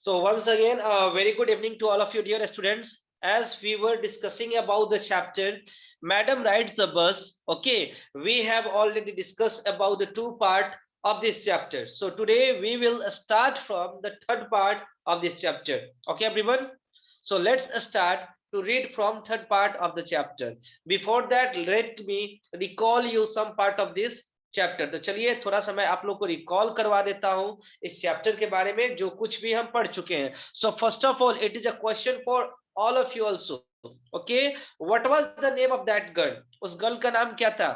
So once again, a very good evening to all of you dear students. As we were discussing about the chapter, Madam Rides the Bus. Okay, we have already discussed about the two part of this chapter. So today we will start from the third part of this chapter. Okay, everyone. So let's start to read from third part of the chapter. Before that, let me recall you some part of this chapter. तो चलिए थोड़ा सा मैं आप लोग को recall करवा देता हूं इस चैप्टर के बारे में जो कुछ भी हम पढ़ चुके हैं. So first of all it is a question for all of you also. Okay, what was the name of that girl? उस गर्ल का नाम क्या था?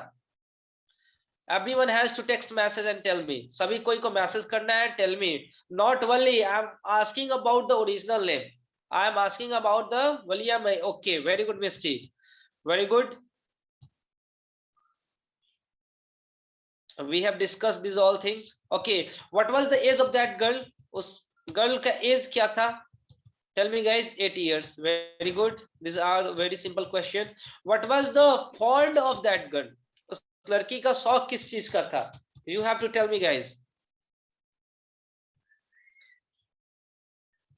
Everyone has to text message and tell me. सभी कोई को मैसेज करना है. Tell me. Not Wali. I am asking about the original name. I am asking about the Walia Mai. Okay, very good, Misty. Very good. We have discussed these all things. Okay, what was the age of that girl? उस girl का age क्या था? Tell me guys. 8 years. Very good. These are very simple question. What was the fond of that girl? उस लड़की का शौक किस चीज का था? You have to tell me guys.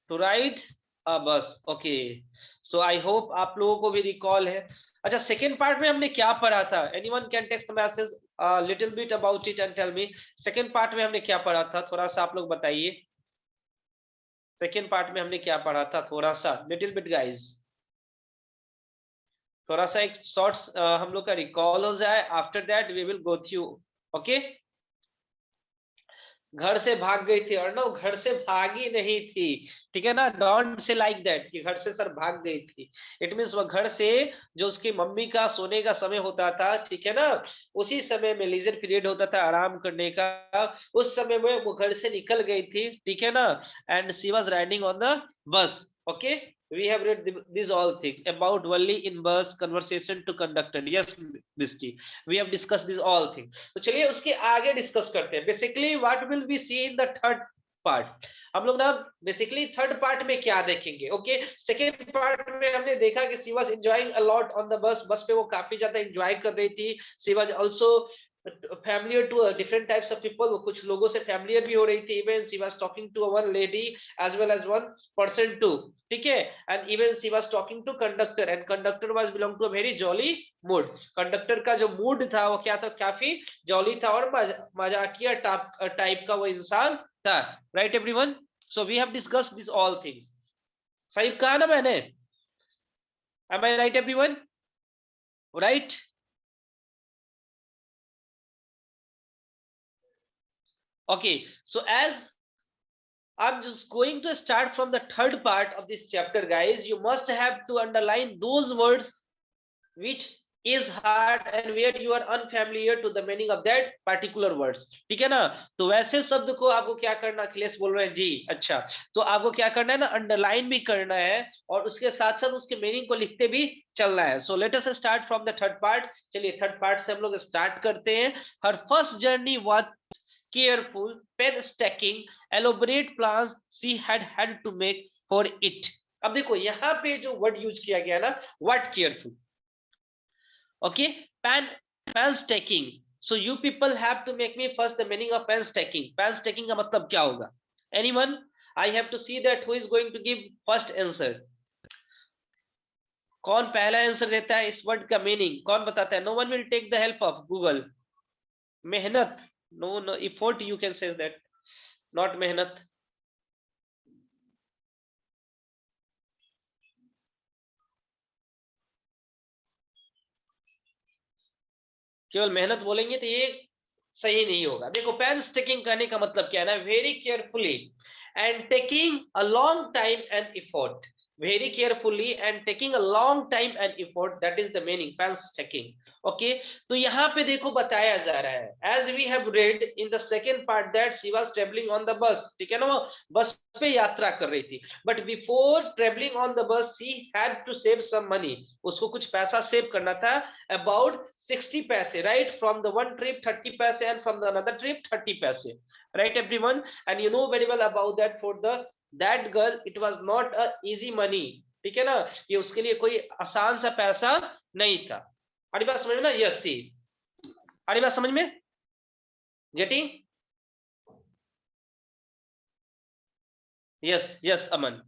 To ride a bus. Okay, so I hope आप लोगों को भी रिकॉल है. अच्छा, सेकेंड पार्ट में हमने क्या पढ़ा था? Anyone can text message little bit about it and tell me. Second part में हमने क्या पढ़ा था? थोड़ा सा आप लोग बताइए. सेकेंड पार्ट में हमने क्या पढ़ा था? थोड़ा सा लिटिल बिट गाइज. थोड़ा सा एक शॉर्ट्स हम लोग का रिकॉल हो जाए. After that we will go through. Okay, घर से भाग गई थी. और ना, घर से भागी नहीं थी. ठीक है ना? डोंट से लाइक दैट कि घर से सर भाग गई थी. इट मीन्स वह घर से जो उसकी मम्मी का सोने का समय होता था, ठीक है ना, उसी समय में लीजर पीरियड होता था आराम करने का, उस समय में वो घर से निकल गई थी. ठीक है ना? And she was riding on the bus. Okay, we have read these all things about Valli in bus, conversation to conductor. Yes, Misty, we have discussed these all things. तो चलिए उसके आगे डिस्कस करते हैं. Basically what will be see in the third part. हम लोग ना basically third part में क्या देखेंगे? ओके, सेकेंड पार्ट में हमने देखा कि she was enjoying a lot on the bus. बस पे वो काफी ज्यादा एंजॉय कर रही थी. She was also familiar to different types of people. वो कुछ लोगों से familiar भी हो रही थी. Even she was talking to one lady as well as one person too. ठीक है? And even she was talking to conductor and conductor was belong to a very jolly mood. conductor का जो mood था वो क्या था? काफी jolly था और मजाकिया टाइप का वो इंसान था. Right everyone? So we have discussed these all things. सही कहा ना मैंने? Am I right everyone? Right? Okay, so as I'm just going to start from the third part of this chapter, guys. You must have to underline those words which is hard and where you are unfamiliar to the meaning of that particular words. ठीक है ना? तो वैसे शब्द को आपको क्या करना? अखिलेश बोल रहे हैं जी. अच्छा, तो आपको क्या करना है ना? अंडरलाइन भी करना है और उसके साथ साथ उसके मीनिंग को लिखते भी चलना है. So let us start from the third part. चलिए थर्ड पार्ट से हम लोग स्टार्ट करते हैं. Her first journey was careful, painstaking, elaborate plans she had to make for it. अब देखो यहाँ पे जो वर्ड यूज किया गया ना, what careful. Okay, painstaking. So you people have to make me first the meaning of painstaking. Painstaking का मतलब क्या होगा? Anyone? I have to see that who is going to give first answer. कौन पहला answer देता है? इस word का मीनिंग कौन बताता है? No one will take the help of Google. मेहनत. No, effort you can say that, not मेहनत. केवल मेहनत बोलेंगे तो ये सही नहीं होगा. देखो painstaking करने का मतलब क्या है ना? Very carefully and taking a long time and effort. Very carefully and taking a long time and effort, that is the meaning painstaking. Okay, तो यहाँ पे देखो बताया जा रहा है as we have read in the second part that she was traveling on the bus. ठीक है ना? वो बस पे यात्रा कर रही थी. But before traveling on the bus she had to save some money. उसको कुछ पैसा सेव करना था. About 60 पैसे, right? From the one trip 30 पैसे and from the another trip 30 पैसे. Right everyone? And you know very well about that. For the that girl it was not a easy money. ठीक है ना? ये उसके लिए कोई आसान सा पैसा नहीं था. हमारी बात समझ में ना? यस सी, हमारी बात समझ में? गेटिंग? यस यस अमन।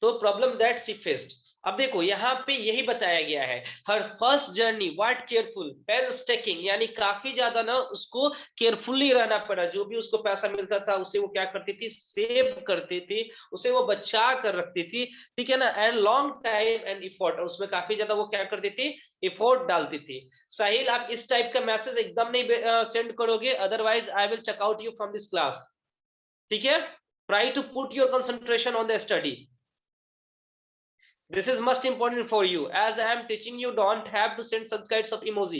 तो प्रॉब्लम दैट शी फेस्ड, अब देखो यहाँ पे यही बताया गया है, her first journey what careful painstaking, यानी काफी ज्यादा ना उसको केयरफुली रहना पड़ा, जो भी उसको पैसा मिलता था उसे वो क्या करती थी, सेव करती थी, उसे वो बचा कर रखती थी, ठीक है ना, and long time and effort, और उसमें काफी ज्यादा वो क्या करती थी, इफोर्ट डालती थी। साहिल आप इस टाइप का मैसेज एकदम नहीं सेंड करोगे, otherwise I will check out you from this class, ठीक है। Try to put your concentration on the study, this is most important for you, as I am teaching you don't have to send such kinds of emoji.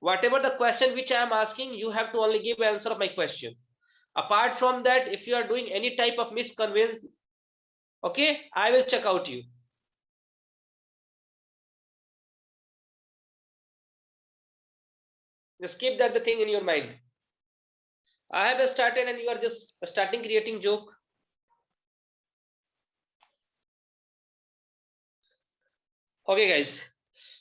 Whatever the question which I am asking, you have to only give answer of my question. Apart from that, if you are doing any type of misconveyance, okay, I will check out you. Just keep that the thing in your mind. I have started and you are just starting creating joke. Okay guys,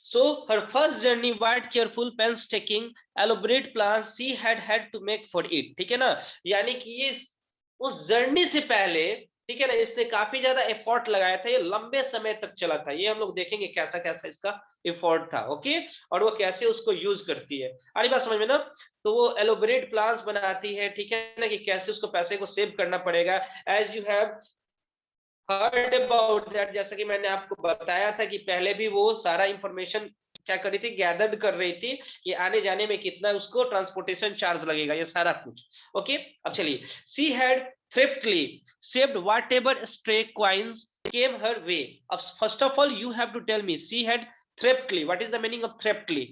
so her first journey quite careful painstaking elaborate plans she had to make for it, ठीक है ना, यानी कि ये उस journey से पहले, ठीक है ना, इसने काफी ज्यादा एफर्ट लगाया था, ये लंबे समय तक चला था, ये हम लोग देखेंगे कैसा कैसा इसका एफर्ट था, ओके, और वो कैसे उसको यूज करती है, आ रही बात समझ में ना। तो वो एलोबरेट प्लान्स बनाती है, ठीक है ना, कि कैसे उसको पैसे को सेव करना पड़ेगा, as you have heard about that, जैसा कि मैंने आपको बताया था कि पहले भी वो सारा इंफॉर्मेशन क्या कर रही थी, गैदर्ड कर रही थी कि आने जाने में कितना उसको ट्रांसपोर्टेशन चार्ज लगेगा, ये सारा कुछ, ओके। अब चलिए, she had thriftily saved whatever stray coins came her way. अब first of all you have to tell me, she had thriftily, what is the meaning of thriftily?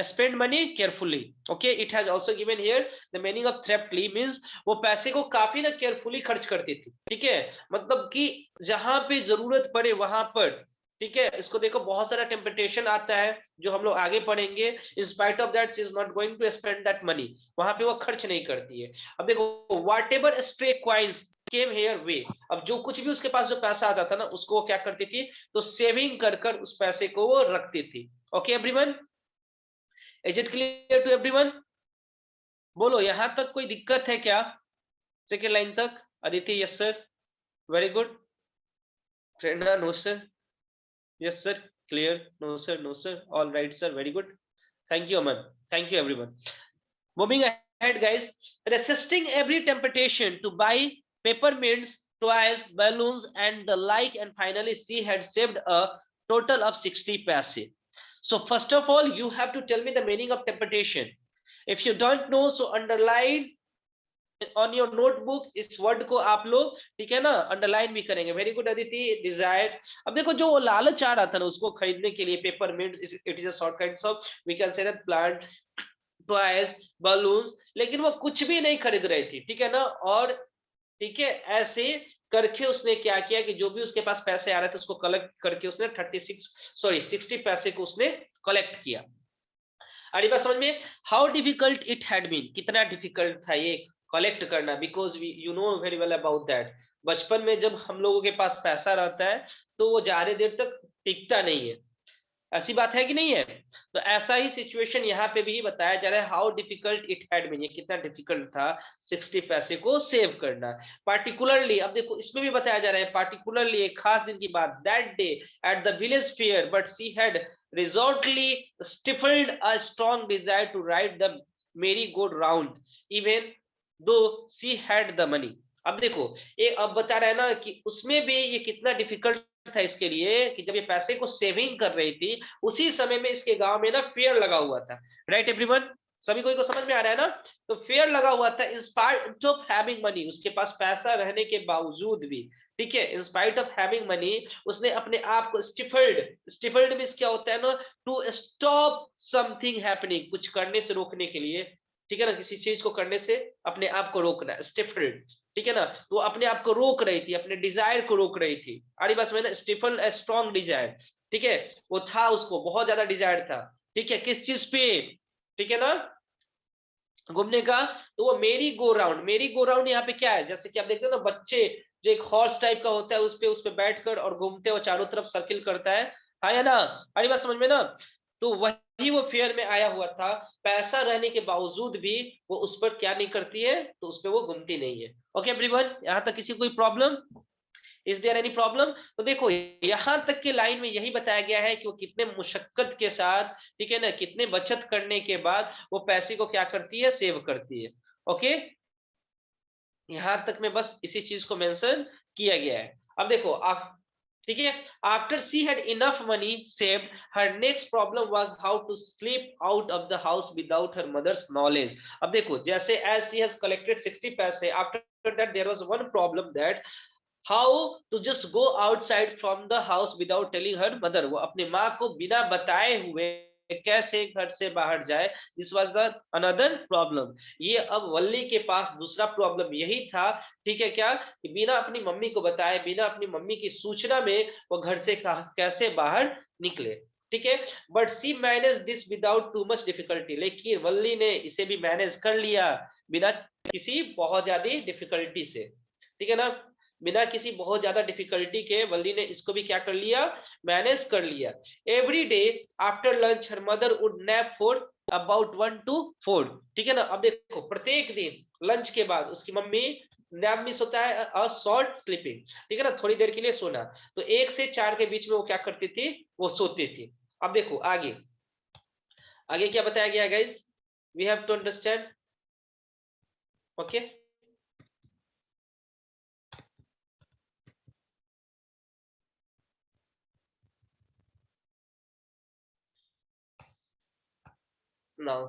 Spend money carefully, okay, it has also given here the meaning of thriftily means वो पैसे को काफी ना carefully खर्च करती थी, ठीक है, मतलब कि जहां पे जरूरत पड़े वहां पर, ठीक है। इसको देखो, बहुत सारा टेम्पटेशन आता है जो हम लोग आगे पढ़ेंगे, in spite of that she is not going to spend that money, वहां पे वो खर्च नहीं करती है। अब देखो, whatever stray coins came her way, अब जो कुछ भी उसके पास जो पैसा आता था ना, उसको वो क्या करती थी, तो सेविंग कर कर उस पैसे को वो रखती थी। Okay everyone, is it clear to everyone? बोलो, यहां तक कोई दिक्कत है क्या? सेकेंड लाइन तक, Aditi yes sir, very good, Prerna no sir, yes sir, clear, no sir, no sir, all right sir, very good, thank you Aman, thank you everyone. Moving ahead guys, resisting every temptation to buy peppermints, toys, balloons and the like, and finally she had saved a total of 60 paise. So first of all you have to tell me the meaning of temptation. If you don't know, so underline on your notebook इस word को आप लोग, ठीक है ना, underline भी करेंगे। Very good Aditi, desire. अब देखो, जो वो लालच आ रहा था ना उसको खरीदने के लिए, peppermint, it is a shortcut of we can say that plant, toys, balloons, लेकिन वो कुछ भी नहीं खरीद रही थी, ठीक है ना, और ठीक है, ऐसे करके उसने क्या किया कि जो भी उसके पास पैसे आ रहे थे उसको कलेक्ट करके उसने 60 पैसे को उसने कलेक्ट किया। अरे बात समझ में, how difficult it had been, कितना डिफिकल्ट था ये कलेक्ट करना, because we you know very well about that, बचपन में जब हम लोगों के पास पैसा रहता है तो वो ज्यादा देर तक टिकता नहीं है, ऐसी बात है कि नहीं है। तो ऐसा ही सिचुएशन यहाँ पे भी बताया जा रहा है, how difficult it had been, ये कितना डिफिकल्ट था 60 पैसे को सेव करना। पार्टिकुलरली, अब देखो इसमें भी बताया जा रहा है, पार्टिकुलरली एक खास दिन की बात, that day at the village fair but she had resolutely stifled a strong desire to ride the merry-go-round even though she had the money. अब देखो, ये अब बता रहा है ना कि उसमें भी ये कितना डिफिकल्ट था इसके लिए, कि जब ये पैसे को सेविंग कर रही थी उसी समय में इसके गांव में ना फेयर लगा हुआ था, राइट एवरीवन, सभी को समझ में आ रहा है ना। तो फेयर लगा हुआ था, इन स्पाइट ऑफ हैविंग मनी, उसके पास पैसा रहने के बावजूद भी, ठीक है, इन स्पाइट ऑफ हैविंग मनी, उसने अपने आप को स्टिफल्ड मींस क्या होता है ना, टू स्टॉप समथिंग हैपनिंग, कुछ करने से रोकने के लिए, ठीक है ना, किसी चीज को करने से अपने आप को रोकना, स्टिफल्ड, ठीक है ना, तो अपने आप को रोक रही थी, अपने डिजायर को रोक रही थी। अरे बस मैंने स्टिफल ए स्ट्रॉन्ग डिजायर, ठीक है, वो था, उसको बहुत ज्यादा डिजायर था, ठीक है, किस चीज पे, ठीक है ना, घूमने का। तो वो मेरी गो राउंड यहाँ पे क्या है, जैसे कि आप देखते हो ना बच्चे, जो एक हॉर्स टाइप का होता है, उस पे बैठकर और घूमते हुए चारों तरफ सर्किल करता है, हाँ या ना, अरे बात समझ में ना। तो वही वो फेयर में आया हुआ था, पैसा रहने के बावजूद भी वो उस पर क्या नहीं करती है, तो उस पर वो घूमती नहीं है। ओके एवरीवन, यहाँ तक किसी कोई problem? Is there any problem? तो देखो यहां तक के लाइन में यही बताया गया है कि वो कितने मुशक्कत के साथ, ठीक है ना, कितने बचत करने के बाद वो पैसे को क्या करती है, सेव करती है। ओके, यहां तक में बस इसी चीज को मेंशन किया गया है। अब देखो आप, ठीक है, after she had enough money saved, her next problem was how to sleep out of the house without her mother's knowledge. अब देखो जैसे एज सी हैज कलेक्टेड 60 पैसे, after that there was one problem, that how to just go outside from the house without telling her mother. वो अपनी माँ को बिना बताए हुए कैसे घर से बाहर जाए, this was the another problem. ये अब वल्ली के पास दूसरा प्रॉब्लम यही था, ठीक है क्या, कि बिना अपनी मम्मी को बताए, बिना अपनी मम्मी की सूचना में वो घर से कैसे बाहर निकले, ठीक है। But she manage this without too much difficulty, लेकिन वल्ली ने इसे भी मैनेज कर लिया बिना किसी बहुत ज्यादा डिफिकल्टी से, ठीक है ना। बिना किसी बहुत ज्यादा डिफिकल्टी के वल्ली ने इसको भी क्या कर लिया, मैनेज कर लिया। Every day after lunch her mother would nap for about 1 to 4, ठीक है ना। अब देखो प्रत्येक दिन लंच के बाद उसकी मम्मी, नैप मिस होता है अ शॉर्ट स्लीपिंग, ठीक है ना, थोड़ी देर के लिए सोना। तो 1 से 4 के बीच में वो क्या करती थी, वो सोती थी। अब देखो आगे, आगे क्या बताया गया है guys, we have to understand. Okay, now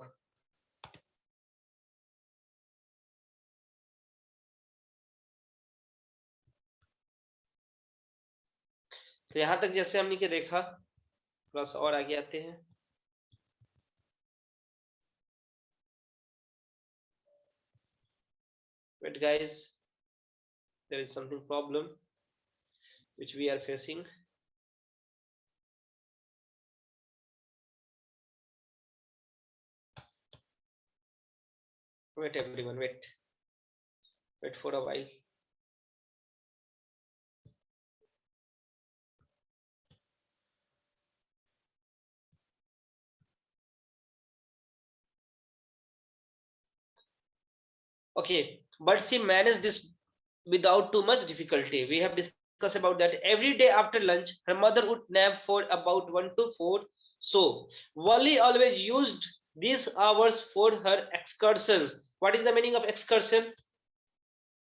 तो यहां तक जैसे हमने के देखा, थोड़ा सा और आगे आते हैं। But guys, there is something problem which we are facing. Wait everyone, wait for a while. Okay, but she managed this without too much difficulty. We have discussed about that. Every day after lunch, her mother would nap for about 1 to 4. So Wally always used these hours for her excursions. What is the meaning of excursion?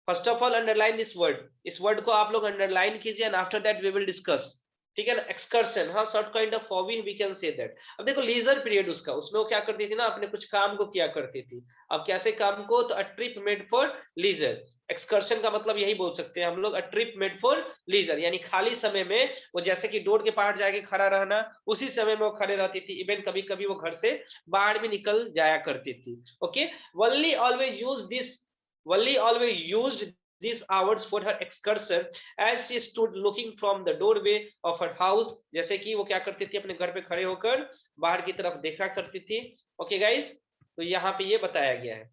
First of all underline this word, इस word को आप लोग underline कीजिए and after that we will discuss, ठीक है ना। Excursion, हाँ, short kind of hobby we can say that. अब देखो लीजर पीरियड उसका, उसमें वो क्या करती थी ना, अपने कुछ काम को किया करती थी। अब कैसे काम को, तो a trip made for leisure. Excursion का मतलब यही बोल सकते हैं हम लोग, a trip made for leisure, यानी खाली समय में वो जैसे कि डोर के पहाड़ जाके खड़ा रहना, उसी समय में वो खड़े रहती थी। इवन कभी कभी वो घर से बाहर भी निकल जाया करती थी। Okay, Valli always use this, Valli always used these hours for her excursion as she stood looking from the doorway of her house। जैसे कि वो क्या करती थी, अपने घर पे खड़े होकर बाहर की तरफ देखा करती थी। ओके गाइस, तो यहाँ पे ये बताया गया है।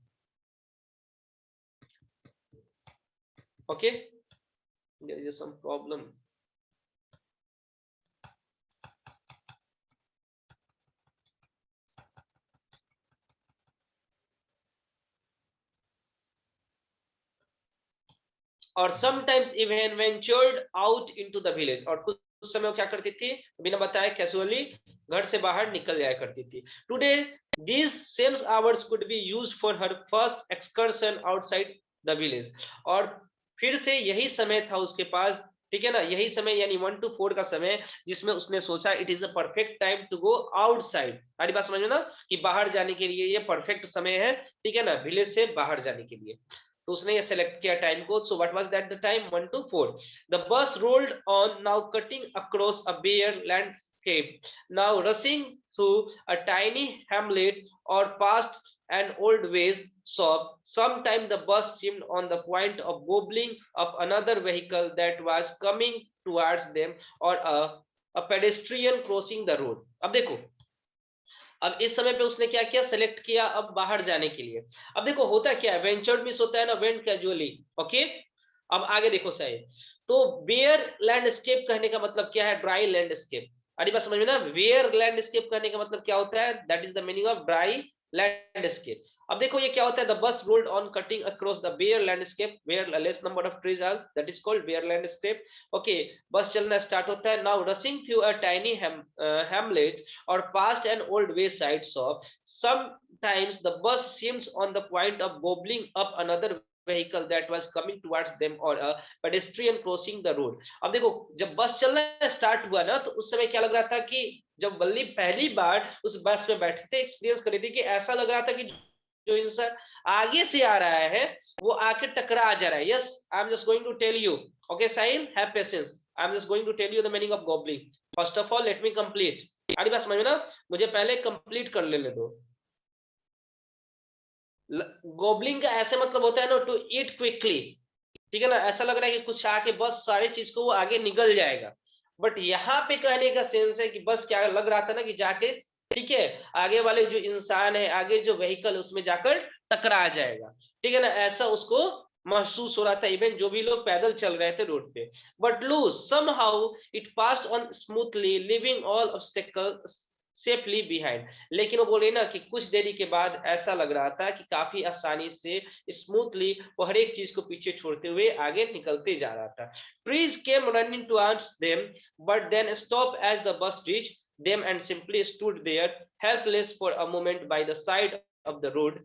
Okay, there is some problem। और sometimes even ventured out into the village, और कुछ समय वो क्या करती थी, बिना बताए कैजुअली घर से बाहर निकल जाया करती थी। Today these same hours could be used for her first excursion outside the village। और फिर से यही समय था उसके पास, ठीक है ना, यही समय यानी 1 to 4 का समय, जिसमें उसने सोचा it is a perfect time to go outside. हमारी बात समझो ना, कि बाहर जाने के लिए ये परफेक्ट समय है, ठीक है ना, विलेज से बाहर जाने के लिए। तो उसने ये सेलेक्ट किया टाइम को। So what was that the time, 1 to 4। The bus rolled on, now cutting across a bare landscape, now rushing through a tiny hamlet और past an old ways shop। Sometime the bus seemed on the point of gobbling up another vehicle that was coming towards them, or a pedestrian crossing the road। अब देखो, अब इस समय पे उसने क्या किया, सेलेक्ट किया अब बाहर जाने के लिए। अब देखो होता क्या है, वेंचर्ड मिस होता है ना, वेंट कैजुअली। ओके, अब आगे देखो सही, तो बेयर लैंडस्केप कहने का मतलब क्या है, ड्राई लैंडस्केप। अरे बात समझ में ना, वेयर लैंडस्केप कहने का मतलब क्या होता है, that is the meaning of dry landscape. अब देखो ये क्या होता है, the bus rolled on cutting across the bare landscape where less number of trees are, that is called bare landscape. Okay, bus चलना स्टार्ट होता है। Now rushing through a tiny hamlet और past an old wayside shop, sometimes the bus seems on the point of gobbling up another vehicle that was coming towards them or a pedestrian crossing the road। अब देखो जब बस चलना start हुआ ना, तो उस समय क्या लग रहा था कि जब वल्ली पहली बार उस बस में बैठे थे, एक्सपीरियंस कर रही थी, कि ऐसा लग रहा था कि जो इंसान आगे से आ रहा है वो आके टकरा जा रहा है। Yes, I am just going to tell you. Okay Sahil, have patience, I am just going to tell you the meaning of gobbling. First of all let me complete. आड़ी बात समझ में ना, मुझे पहले कंप्लीट कर लेने दो। गोबलिंग का ऐसे मतलब होता है ना, टू ईट क्विकली, ठीक है ना। ऐसा लग रहा है कि कुछ आके बस सारी चीज को वो आगे निकल जाएगा, बट यहाँ पे कहने का सेंस है कि बस क्या लग रहा था ना कि जाके, ठीक है, आगे वाले जो इंसान है, आगे जो व्हीकल, उसमें जाकर टकरा जाएगा, ठीक है ना। ऐसा उसको महसूस हो रहा था, इवन जो भी लोग पैदल चल रहे थे रोड पे। But loose somehow it passed on smoothly leaving all obstacles safely behind. लेकिन वो बोले ना कि कुछ देरी के बाद ऐसा लग रहा था कि काफी आसानी से, स्मूथली, वो हर एक चीज को पीछे छोड़ते हुए आगे निकलते जा रहा था। Trees came running towards them but then stop as the bus reach them and simply stood there helpless for a moment by the side of the road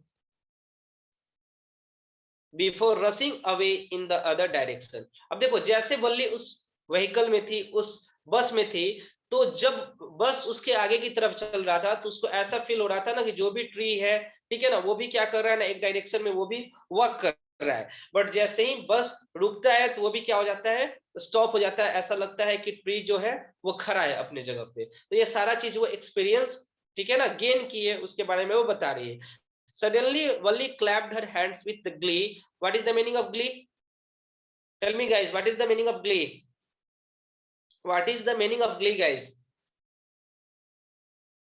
before rushing away in the other direction। अब देखो जैसे वल्ली उस vehicle में थी, उस बस में थी, तो जब बस उसके आगे की तरफ चल रहा था तो उसको ऐसा फील हो रहा था ना कि जो भी ट्री है, ठीक है ना, वो भी क्या कर रहा है ना, एक डायरेक्शन में वो भी वॉक कर रहा है। बट जैसे ही बस रुकता है तो वो भी क्या हो जाता है, स्टॉप हो जाता है। ऐसा लगता है कि ट्री जो है वो खड़ा है अपने जगह पे। तो ये सारा चीज वो एक्सपीरियंस, ठीक है ना, गेन की है, उसके बारे में वो बता रही है। Suddenly Valli clapped her hands with the glee। what is the meaning of glee? Tell me guys, what is the meaning of glee? What is the meaning of glee guys?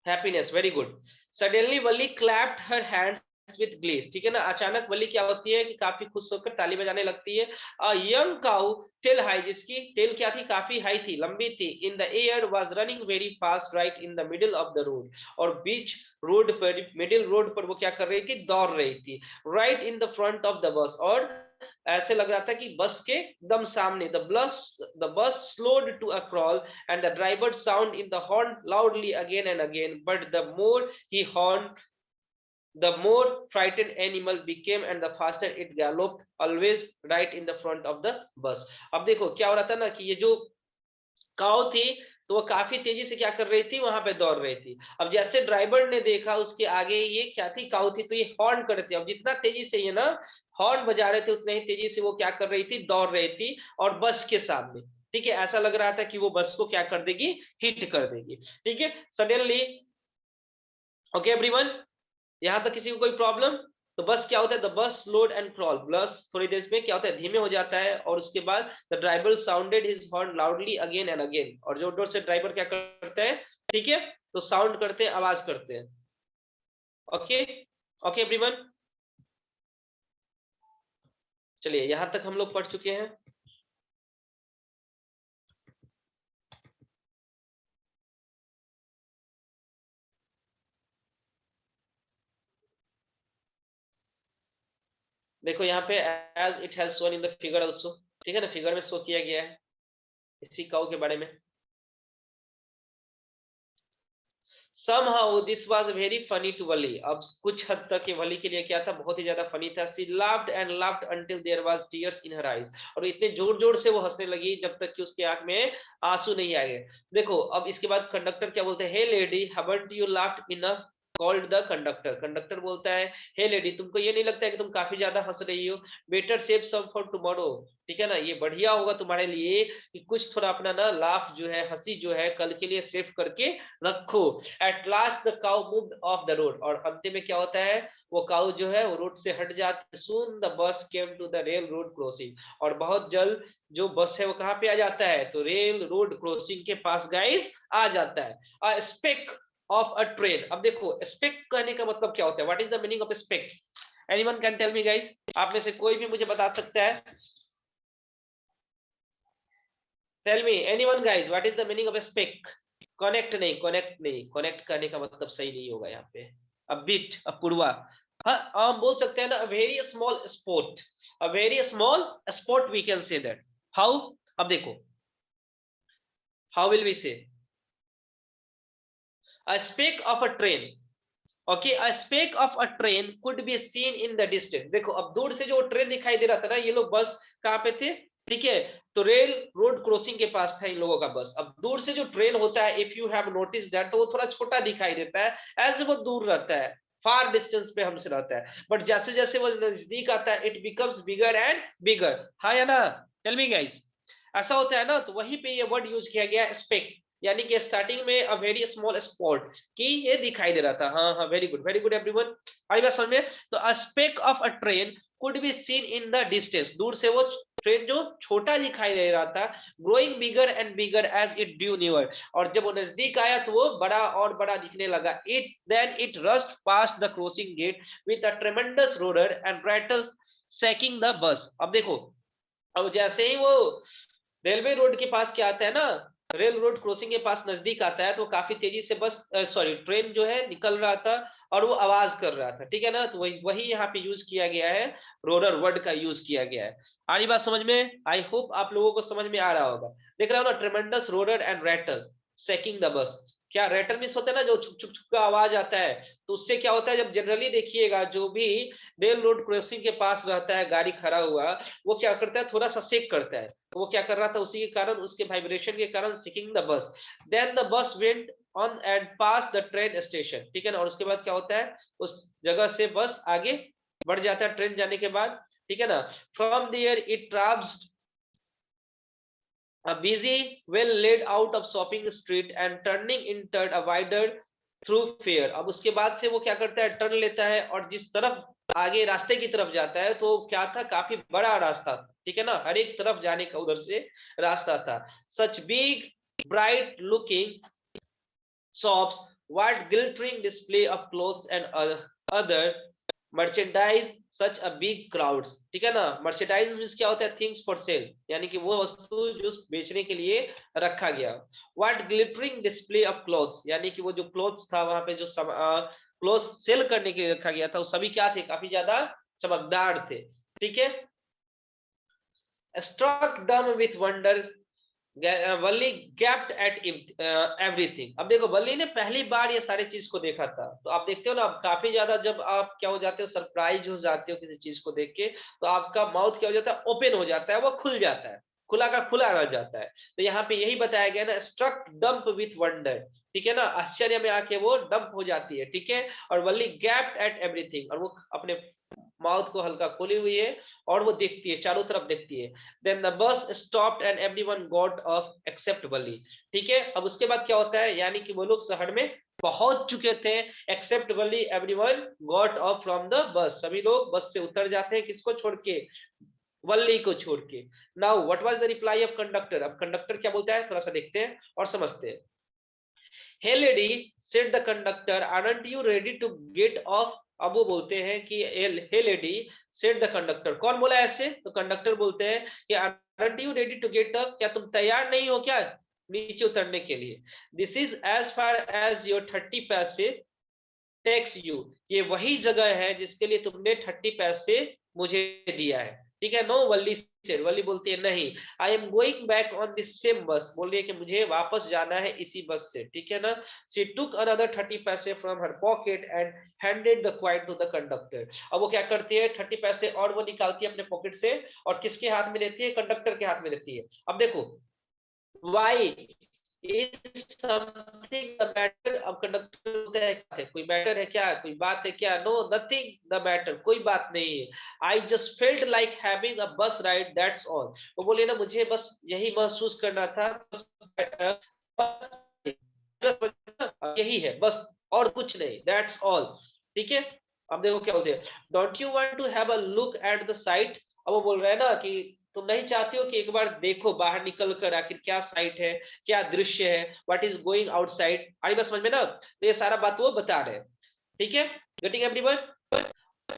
Happiness, very good। Suddenly Valli clapped her hands with glee, ठीक है ना। अचानक वल्ली क्या होती है कि काफी खुश होकर ताली बजाने लगती है। a young cow tail high, जिसकी टेल क्या थी, काफी हाई थी, लंबी थी, in the air was running very fast right in the middle of the road, और बीच रोड पर, मिडिल रोड पर वो क्या कर रही थी, दौड़ रही थी, right in the front of the bus, और ऐसे लग रहा था कि बस के एकदम सामने। the bus slowed to a crawl and the driver sounded in the horn loudly again and again, but the more he horned the more frightened animal became and the faster it galloped, always right in the front of the bus। अब देखो क्या हो रहा था ना कि ये जो काऊ थी, तो वो काफी तेजी से क्या कर रही थी, वहां पे दौड़ रही थी। अब जैसे ड्राइवर ने देखा उसके आगे ये क्या थी, काऊ थी, तो ये हॉर्न कर रही थी। अब जितना तेजी से ये ना हॉर्न बजा रहे थे, उतने ही तेजी से वो क्या कर रही थी, दौड़ रही थी, और बस के सामने, ठीक है। ऐसा लग रहा था कि वो बस को क्या कर देगी, हिट कर देगी, ठीक है। सडनली, ओके एवरीवन, यहाँ तक किसी को कोई प्रॉब्लम? तो बस क्या होता है, द बस लोड एंड क्रॉल, बस थोड़ी देर में क्या होता है, धीमे हो जाता है, और उसके बाद the driver sounded his horn loudly again and again, और जोर जोर से ड्राइवर क्या करते हैं, ठीक है, तो साउंड करते हैं, आवाज करते हैं। ओके, ओके एवरीवन, चलिए यहाँ तक हम लोग पढ़ चुके हैं। देखो यहाँ पे as it has shown in the figure also, ठीक है ना, फिगर में शो किया गया है इसी काऊ के बारे में। Somehow this was very funny to Wali। अब कुछ हद तक ये वली के लिए क्या था, बहुत ही ज्यादा फनी था। She laughed and laughed until there was tears in her eyes। और इतने जोर जोर से वो हंसने लगी जब तक कि उसकी आंख में आंसू नहीं आए। देखो अब इसके बाद कंडक्टर क्या बोलते हैं, hey lady haven't you laughed enough, called the conductor. Conductor बोलता है, हे लेडी तुमको ये नहीं लगता है कि तुम काफी ज्यादा हंस रही हो, better save some for tomorrow, ठीक है ना, ये बढ़िया होगा तुम्हारे लिए कि कुछ थोड़ा अपना ना लाफ जो है, हंसी जो है, कल के लिए सेव करके रखो। At last the cow moved of the road, और अंत में क्या होता है, वो काउ जो है वो रोड से हट जाती है। Soon the bus came to the railroad crossing, और बहुत जल्द जो बस है वो कहाँ पे आ जाता है, तो रेल रोड क्रॉसिंग के पास गाइस आ जाता है। A speck of a train. अब देखो स्पेक कहने का मतलब क्या होता है, what is the meaning of speck? Anyone can tell me guys, आप में से कोई भी मुझे बता सकता है? Tell me anyone guys, what is the meaning of speck? Connect नहीं, कनेक्ट नहीं, कनेक्ट करने का मतलब सही नहीं होगा यहाँ पे। अ बिट, अपूर्वा, हाँ, हम बोल सकते हैं ना, very small spot, a very small spot we can say that. How? अब देखो, how will we say a speck of a train. Okay, a speck of a train could be seen in the distance. देखो, अब दूर से जो train दिखाई दे रहा था ना, ये लोग बस कहाँ पे थे, ठीक है, तो रेल रोड क्रॉसिंग के पास था इन लोगों का बस। अब दूर से जो ट्रेन होता है, if you have notice that, तो वो थोड़ा छोटा दिखाई देता है, एज वो दूर रहता है, फार डिस्टेंस पे हमसे रहता है, बट जैसे जैसे वो नजदीक आता है, इट बिकम्स बिगर एंड बिगर। हाँ या ना? टेल मी गाइस, ऐसा होता है ना, तो वहीं पे ये वर्ड यूज किया गया स्पेक, यानी कि स्टार्टिंग में अ वेरी स्मॉल स्पॉट, कि ये दिखाई दे रहा था। हाँ हाँ, वेरी गुड एवरीवन, आई बात समझ में? तो अ speck of a train could be seen in the distance, दूर से वो ट्रेन जो छोटा दिखाई दे रहा था, growing bigger and bigger as it due near, और जब वो नजदीक आया तो वो बड़ा और बड़ा दिखने लगा। It then it rushed past the crossing gate with a tremendous रोडर and rattle shaking the bus. अब देखो, अब जैसे ही वो रेलवे रोड के पास क्या आता है ना, रेल रोड क्रॉसिंग के पास नजदीक आता है, तो काफी तेजी से बस सॉरी ट्रेन जो है निकल रहा था, और वो आवाज कर रहा था, ठीक है ना? तो वही वही यहाँ पे यूज किया गया है, रोलर वर्ड का यूज किया गया है। आ रही बात समझ में? आई होप आप लोगों को समझ में आ रहा होगा। देख रहे हो ना, tremendous roller and rattle shaking the bus. क्या रैटल मीन्स होता है ना, जो छुक छुक छुक का आवाज आता है, तो उससे क्या होता है, जब जनरली देखिएगा, जो भी रेल रोड क्रॉसिंग के पास रहता है गाड़ी खड़ा हुआ, वो क्या करता है, थोड़ा सा शेक करता है, तो वो क्या कर रहा था, उसी के कारण, उसके वाइब्रेशन के कारण, shaking the bus. Then the bus went on and pass the train station, ठीक है ना? और उसके बाद क्या होता है, उस जगह से बस आगे बढ़ जाता है ट्रेन जाने के बाद, ठीक है ना? From there it travels a busy, well laid out of shopping street and turning entered a wider thoroughfare। अब उसके बाद से वो क्या करता है, टर्न लेता है, और जिस तरफ आगे रास्ते की तरफ जाता है, तो क्या था, काफी बड़ा रास्ता था, ठीक है ना, हर एक तरफ जाने का उधर से रास्ता था। Such big bright looking shops, wide glittering display of clothes and other merchandise, such a big crowds। ठीक है ना? मर्चेंडाइज मीन्स क्या होता है, थिंग्स फॉर सेल, यानी कि वो वस्तु जो बेचने के लिए रखा गया। What glittering display of clothes, यानी कि वो जो क्लॉथ्स था वहां पे, जो क्लॉथ्स सेल करने के लिए रखा गया था, वो सभी क्या थे, काफी ज्यादा चमकदार थे, ठीक है। स्ट्रक डम with wonder, Valli gapped at everything. अब देखो, वल्ली ने पहली बार ये सारी चीज को देखा था, तो आप देखते हो ना, आप काफी ज्यादा जब आप क्या हो जाते हो, सरप्राइज हो जाते हो किसी चीज को देख के, तो आपका माउथ क्या हो जाता है, ओपन हो जाता है, वो खुल जाता है, खुला का खुला रह जाता है। तो यहाँ पे यही बताया गया ना, स्ट्रक डम्प विथ वंडर, ठीक है ना, आश्चर्य में आके वो डंप हो जाती है, ठीक है। और वल्ली गैप्ड एट एवरीथिंग, और वो अपने माउथ को हल्का खोली हुई है, और वो देखती है, चारों तरफ देखती है। Then the bus stopped and everyone got off except Valli, ठीक है। अब उसके बाद क्या होता है, यानी कि वो लोग शहर में पहुंच चुके थे, except Valli everyone got off from the bus, सभी लोग बस से उतर जाते हैं, किसको छोड़ के, वल्ली को छोड़ के। Now what was the reply off conductor, अब कंडक्टर क्या बोलता है, थोड़ा सा देखते हैं और समझते हैं। Hey lady, said the conductor, aren't you ready to get off. अब वो बोलते हैं कि hey lady, said the conductor, कौन बोला ऐसे, तो कंडक्टर बोलते हैं कि aren't you ready to get up, क्या तुम तैयार नहीं हो क्या नीचे उतरने के लिए। This is as far as your 30 पैसे टैक्स यू, ये वही जगह है जिसके लिए तुमने 30 पैसे मुझे दिया है, ठीक है। नो वल्ली से, वल्ली बोलती है नहीं, I am going back on this same बस, बोल रही है कि मुझे वापस जाना है इसी बस से, ठीक है ना। सी टुक अनदर 30 पैसे from her pocket and handed the coin to the conductor. अब वो क्या करती है, 30 पैसे और वो निकालती है अपने पॉकेट से, और किसके हाथ में देती है, कंडक्टर के हाथ में देती है। अब देखो, why is something the matter, अब कंडक्टर बोलता है कोई मैटर है क्या, कोई बात है क्या, नो नथिंग द मैटर, कोई बात नहीं है। I just felt like having a बस राइड, दैट्स ऑल। वो बोले ना, मुझे बस यही महसूस करना था, बस, यही है बस, और कुछ नहीं, दैट्स ऑल, ठीक है। अब देखो क्या बोलते हैं, don't you want to have a look at the sight. अब वो बोल रहा है ना कि तुम नहीं चाहते हो कि एक बार देखो बाहर निकल कर, आखिर क्या साइट है, क्या दृश्य है, व्हाट इज गोइंग आउटसाइड। आई बस समझ में ना, तो ये सारा बात वो बता रहे हैं, ठीक है। Getting everyone?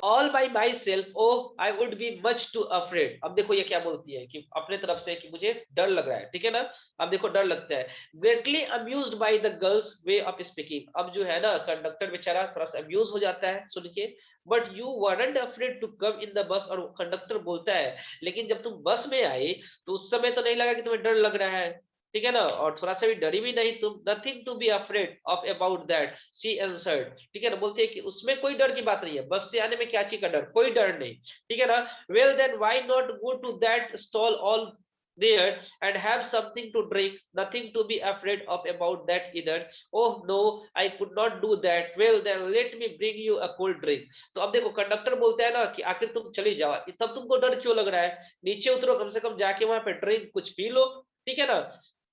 All by myself oh I would be much too afraid. अब देखो ये क्या बोलती है कि अपने तरफ से कि मुझे डर लग रहा है, ठीक है ना। अब देखो डर लगता है। Greatly amused by the girls way of speaking. अब जो है ना कंडक्टर बेचारा थोड़ा सा अम्यूज हो जाता है सुन के। But you weren't afraid to come in the bus. और कंडक्टर बोलता है लेकिन जब तुम बस में आए तो उस समय तो नहीं लगा कि तुम्हें डर लग रहा है, ठीक है ना, और थोड़ा सा भी डरी भी नहीं तुम। Nothing to be afraid of about that she answered. ठीक है ना, बोलते हैं कि उसमें कोई डर की बात नहीं है, बस से आने में क्या चीज का डर, कोई डर नहीं, ठीक है ना। Well then why not go to that stall all there and have something to drink, nothing to be afraid of about that either. Oh no, I could not do that. Well then let me bring you a cold drink. तो अब देखो conductor बोलता है ना कि आखिर तुम चली जाओ, तब तुमको डर क्यों लग रहा है, नीचे उतरो, कम से कम जाके वहां पे ड्रिंक कुछ पी लो, ठीक है ना।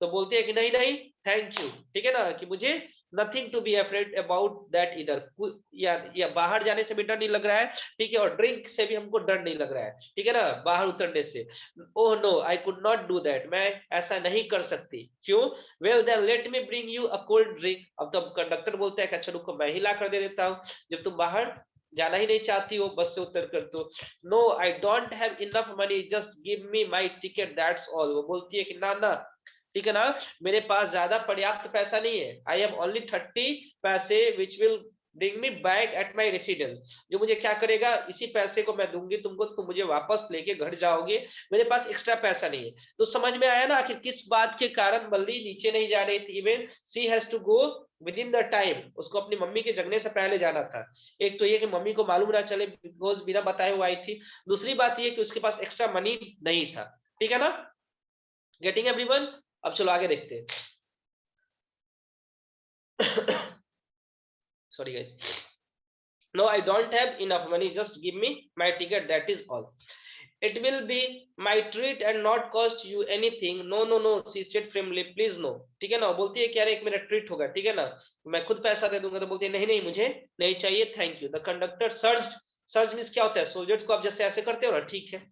तो बोलते हैं कि नहीं नहीं थैंक यू, ठीक है ना, कि मुझे nothing to be afraid about that इधर, या बाहर जाने से भी डर नहीं लग रहा है, ठीक है, और ड्रिंक से भी हमको डर नहीं लग रहा है, ठीक है ना, बाहर उतरने से। Oh no I could not do that, मैं ऐसा नहीं कर सकती, क्यों। Well then let me bring you a cold drink. अब तो कंडक्टर बोलता है कि अच्छा रुको मैं ही ला कर दे देता हूँ, जब तुम बाहर जाना ही नहीं चाहती हो बस से उतर कर तो। No I don't have enough money, just give me my ticket that's all. वो बोलती है कि ना ना, ठीक है ना, मेरे पास ज्यादा पर्याप्त पैसा नहीं है, आई हैव ओनली 30 पैसे which will bring me back at my residence. जो मुझे क्या करेगा, इसी पैसे को मैं दूंगी तुमको, तुम मुझे वापस लेके घर जाओगे, मेरे पास एक्स्ट्रा पैसा नहीं है। तो समझ में आया ना कि किस बात के कारण बल्ली नीचे नहीं जा रही थी। Even she has to go within the time, उसको अपनी मम्मी के जगने से पहले जाना था। एक तो ये कि मम्मी को मालूम ना चले, बिकॉज बिना बताए हुए आई थी। दूसरी बात ये कि उसके पास एक्स्ट्रा मनी नहीं था, ठीक है ना। Getting everyone. अब चलो आगे देखते हैं। Sorry guys. No, I don't have enough money, just give me my ticket, that is all. It will be my treat and not cost you anything. No no no, she said firmly, please no। ठीक है ना, बोलती है कि यार एक मेरा treat होगा, ठीक है ना, मैं खुद पैसा दे दूंगा। तो बोलती है नहीं नहीं मुझे नहीं चाहिए, thank you. The conductor search. Search means क्या होता है, सोल्जर्स को आप जैसे ऐसे करते हो ना, ठीक है,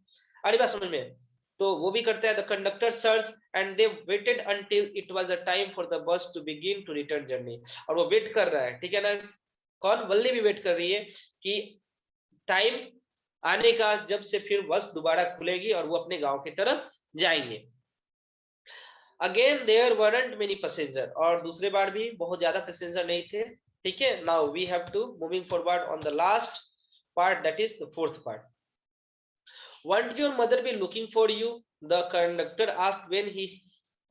अरे बात समझ में, तो वो भी करता है। The conductor search and they waited until it was the time for the bus to begin to return journey. और वो वेट कर रहा है, ठीक है ना, कौन, वल्ली भी वेट कर रही है कि टाइम आने का जब से फिर बस दोबारा खुलेगी और वो अपने गांव की तरफ जाएंगे। Again there weren't many passenger. और दूसरे बार भी बहुत ज्यादा पैसेंजर नहीं थे, ठीक है। Now we have to moving forward on the last part, that is the fourth part. Won't your mother be looking for you, the conductor asked when he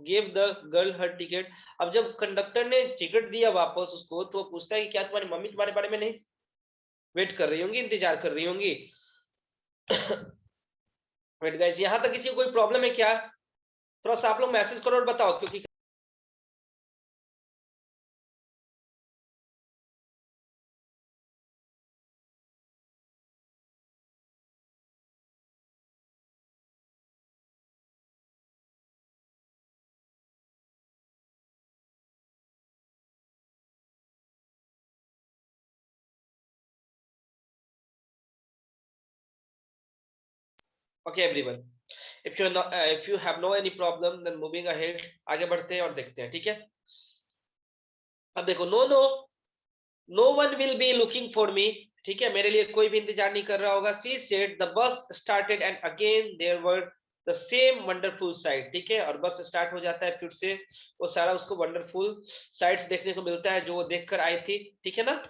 give the girl her ticket. अब जब conductor ने ticket दिया वापस उसको, तो वो पूछता है कि क्या तुम्हारी मम्मी तुम्हारे बारे में नहीं वेट कर रही होंगी, इंतजार कर रही होंगी। वेट गाइस, यहाँ तक किसी को कोई प्रॉब्लम है क्या, थोड़ा सा आप लोग मैसेज करो और बताओ, क्योंकि okay everyone, if you have no any problem then moving ahead, आगे बढ़ते हैं और देखते हैं, ठीक है। अब देखो, no no, no one will be looking for me, ठीक है, मेरे लिए कोई भी इंतजार नहीं कर रहा होगा। She said the bus started and again there were the same wonderful sight, ठीक है, और बस स्टार्ट हो जाता है फिर से, वो सारा उसको वंडरफुल साइट्स देखने को मिलता है जो वो देख कर आई थी, ठीक है ना।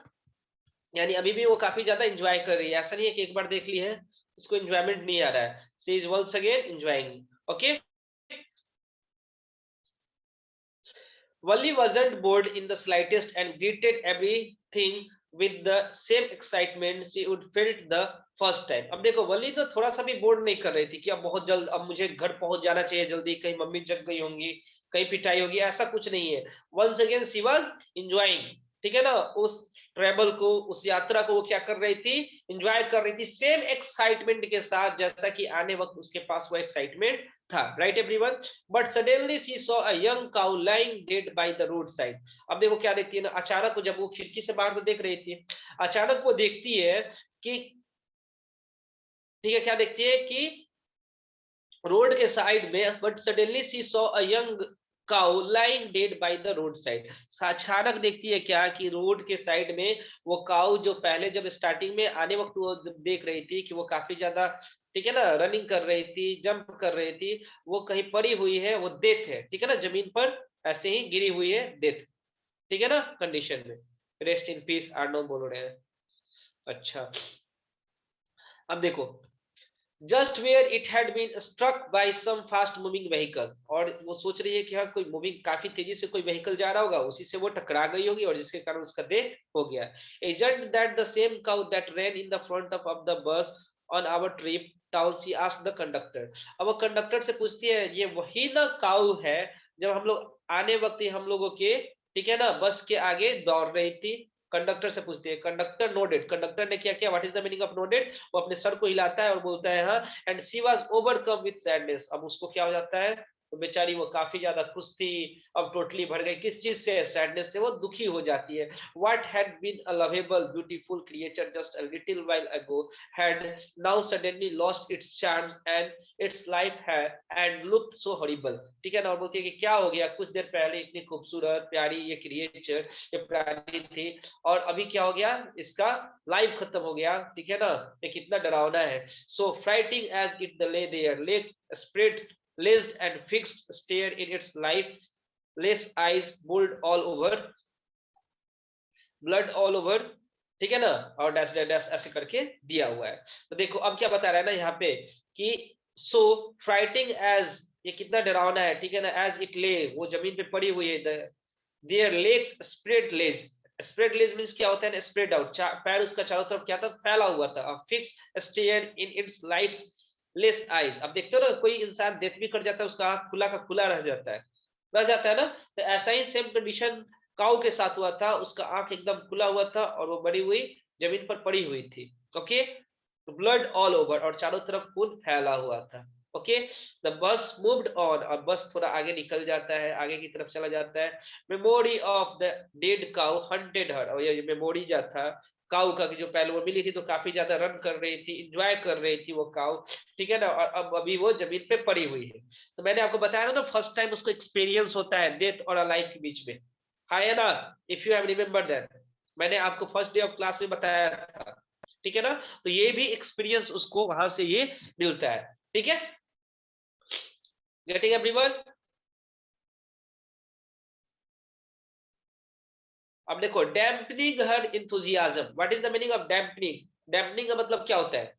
यानी अभी भी वो काफी ज्यादा एंजॉय कर रही है, ऐसा नहीं है कि एक बार देख ली है उसको एंजॉयमेंट नहीं आ रहा है। She is once again enjoying. Okay, Wally wasn't bored in the slightest and greeted everything with the same excitement she would felt the first time. अब देखो वली तो थोड़ा सा भी बोर्ड नहीं कर रही थी कि अब बहुत जल्द, अब मुझे घर पहुंच जाना चाहिए जल्दी, कहीं मम्मी जग गई होंगी, कहीं पिटाई होगी, ऐसा कुछ नहीं है। Once again she was enjoying, ठीक है ना, उस ट्रेवल को, उस यात्रा को वो क्या कर रही थी, एंजॉय कर रही थी, सेम एक्साइटमेंट के साथ जैसा कि आने वक्त उसके पास वो एक्साइटमेंट था, right everyone. But suddenly she saw a young cow lying dead by the road side. अब देखो क्या देखती है ना, अचानक जब वो खिड़की से बाहर तो देख रही थी, अचानक वो देखती है कि, ठीक है, क्या देखती है कि रोड के साइड में, but suddenly she saw a young cow lying dead by the road side. अचानक देखती है क्या कि रोड के साइड में वो काउ जो पहले जब स्टार्टिंग में आने वक्त वो देख रही थी कि वो काफी ज्यादा, ठीक है ना, रनिंग कर रही थी, जंप कर रही थी, वो कहीं पड़ी हुई है, वो डेथ है, ठीक है ना, जमीन पर ऐसे ही गिरी हुई है, डेथ, ठीक है ना, कंडीशन में। रेस्ट इन पीस आर्नो बोल रहे हैं। अच्छा, अब देखो, just where it had been struck by some fast moving vehicle, और वो सोच रही है कि हाँ कोई मूविंग काफी तेजी से कोई व्हीकल जा रहा होगा, उसी से वो टकरा गई होगी और जिसके कारण उसका डेथ हो गया। Isn't that the same cow that ran in the front of the bus on our trip town, she asked the conductor. अब वो कंडक्टर से पूछती है, ये वही ना काउ है जब हम लोग आने वक्त ही हम लोगों के, ठीक है ना, बस के आगे दौड़ रही थी। कंडक्टर से पूछती है, कंडक्टर नोडेड, कंडक्टर ने क्या किया, what is the meaning of nodded, वो अपने सर को हिलाता है और बोलता है हाँ, and she was overcome with sadness. अब उसको क्या हो जाता है, तो बेचारी वो काफी ज्यादा खुश थी, अब टोटली भर गई, किस चीज से, सैडनेस से, वो दुखी हो जाती है। What had been a lovable beautiful creature just a little while ago had now suddenly lost its charm and its life है एंड लुक्ड सो हॉरिबल, ठीक है ना। और बोलती है कि क्या हो गया, कुछ देर पहले इतनी खूबसूरत प्यारी ये क्रिएचर, ये प्राणी थी, और अभी क्या हो गया, इसका लाइफ खत्म हो गया, ठीक है ना, ये कितना डरावना है। So frightening as it the lay there legs spread laced and fixed stare in its lifeless eyes, blood all over, ठीक है ना, और डैश डैश डैश ऐसे करके दिया हुआ है। तो देखो अब क्या बता रहा है ना यहाँ पे कि सो फ्राइटिंग एज, ये कितना डरावना है, ठीक है ना, एज इट ले, वो जमीन पे पड़ी हुई है, their legs spread lay, spread lay means क्या होता है ना, स्प्रेड आउट, पैर उसका चारों तरफ क्या था, फैला हुआ था, fix stare in its lifeless eyes. अब देखते हो ना, कोई इंसान डेथ भी कर जाता है, उसका आंख खुला का खुला रह जाता है ना, तो ऐसा ही सेम कंडीशन काऊ के साथ हुआ था, उसका आंख एकदम खुला हुआ था और वो बड़ी हुई जमीन पर पड़ी हुई थी। ओके, ब्लड ऑल ओवर, और चारों तरफ खून फैला हुआ था। Okay, the bus moved on, और बस थोड़ा आगे निकल जाता है, आगे की तरफ चला जाता है। Memory of the dead cow haunted her, और ये मेमोरी जो था काउ का, जो पहले वो मिली थी तो काफी ज्यादा रन कर रही थी, इंजॉय कर रही थी वो काउ, ठीक है ना, और अब अभी वो जमीन पे पड़ी हुई है। तो मैंने आपको बताया था ना, फर्स्ट टाइम उसको एक्सपीरियंस होता है डेथ और लाइफ के बीच में, है ना, if you have remember that, मैंने आपको फर्स्ट डे ऑफ क्लास में बताया था, ठीक है ना। तो ये भी एक्सपीरियंस उसको वहां से ये मिलता है, ठीक है, गेटिंग एवरीवन। अब देखो, dampening her enthusiasm, what is the meaning of dampening, dampening का मतलब क्या होता है,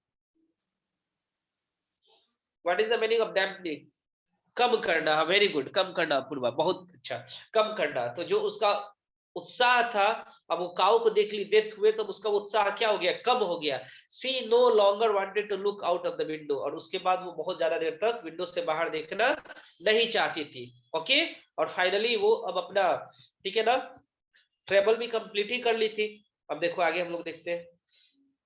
what is the meaning of dampening, कम करना, वेरी गुड, कम करना पूर्वा, बहुत अच्छा, कम करना। तो जो उसका उत्साह था, अब वो काऊ को देख ली डेथ हुए तो उसका उत्साह क्या हो गया, कम हो गया। She no longer wanted to look out of the window, और उसके बाद वो बहुत ज्यादा देर तक विंडो से बाहर देखना नहीं चाहती थी। ओके, और फाइनली वो अब अपना, ठीक है ना, ट्रेवल भी कंप्लीट ही कर ली थी। अब देखो आगे हम लोग देखते हैं,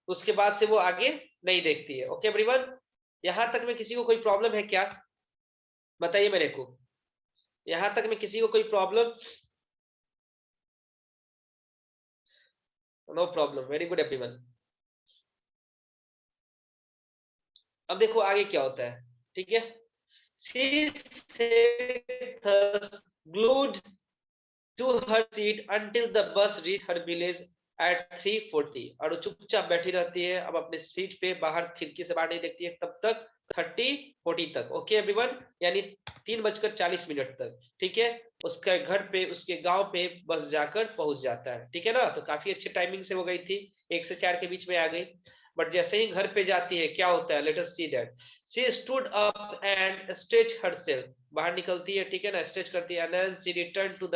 उसके बाद से वो आगे नहीं देखती है। ओके एवरीवन, यहां तक में किसी को कोई प्रॉब्लम है क्या, बताइए मेरे को, यहां तक में किसी को कोई problem, no problem, very good everyone. अब देखो आगे क्या होता है, ठीक है, she sat glued to her seat until the bus reached her village at 3:40, और वो चुपचाप बैठी रहती है, अब अपने सीट पे बाहर, खिड़की से बाहर नहीं देखती है तब तक, 30:40 तक। ओके एवरीवन, यानी 3:40 तक, ठीक है, उसके घर पे, उसके गांव पे बस जाकर पहुंच जाता है, ठीक है ना। तो काफी अच्छे टाइमिंग से हो गई थी, 1 से 4 के बीच में आ गई। बट जैसे ही घर पे जाती है क्या होता है, let us see that, she stood up and stretch herself, बाहर निकलती है, ठीक है ना, स्ट्रेच करती है, and then she turned to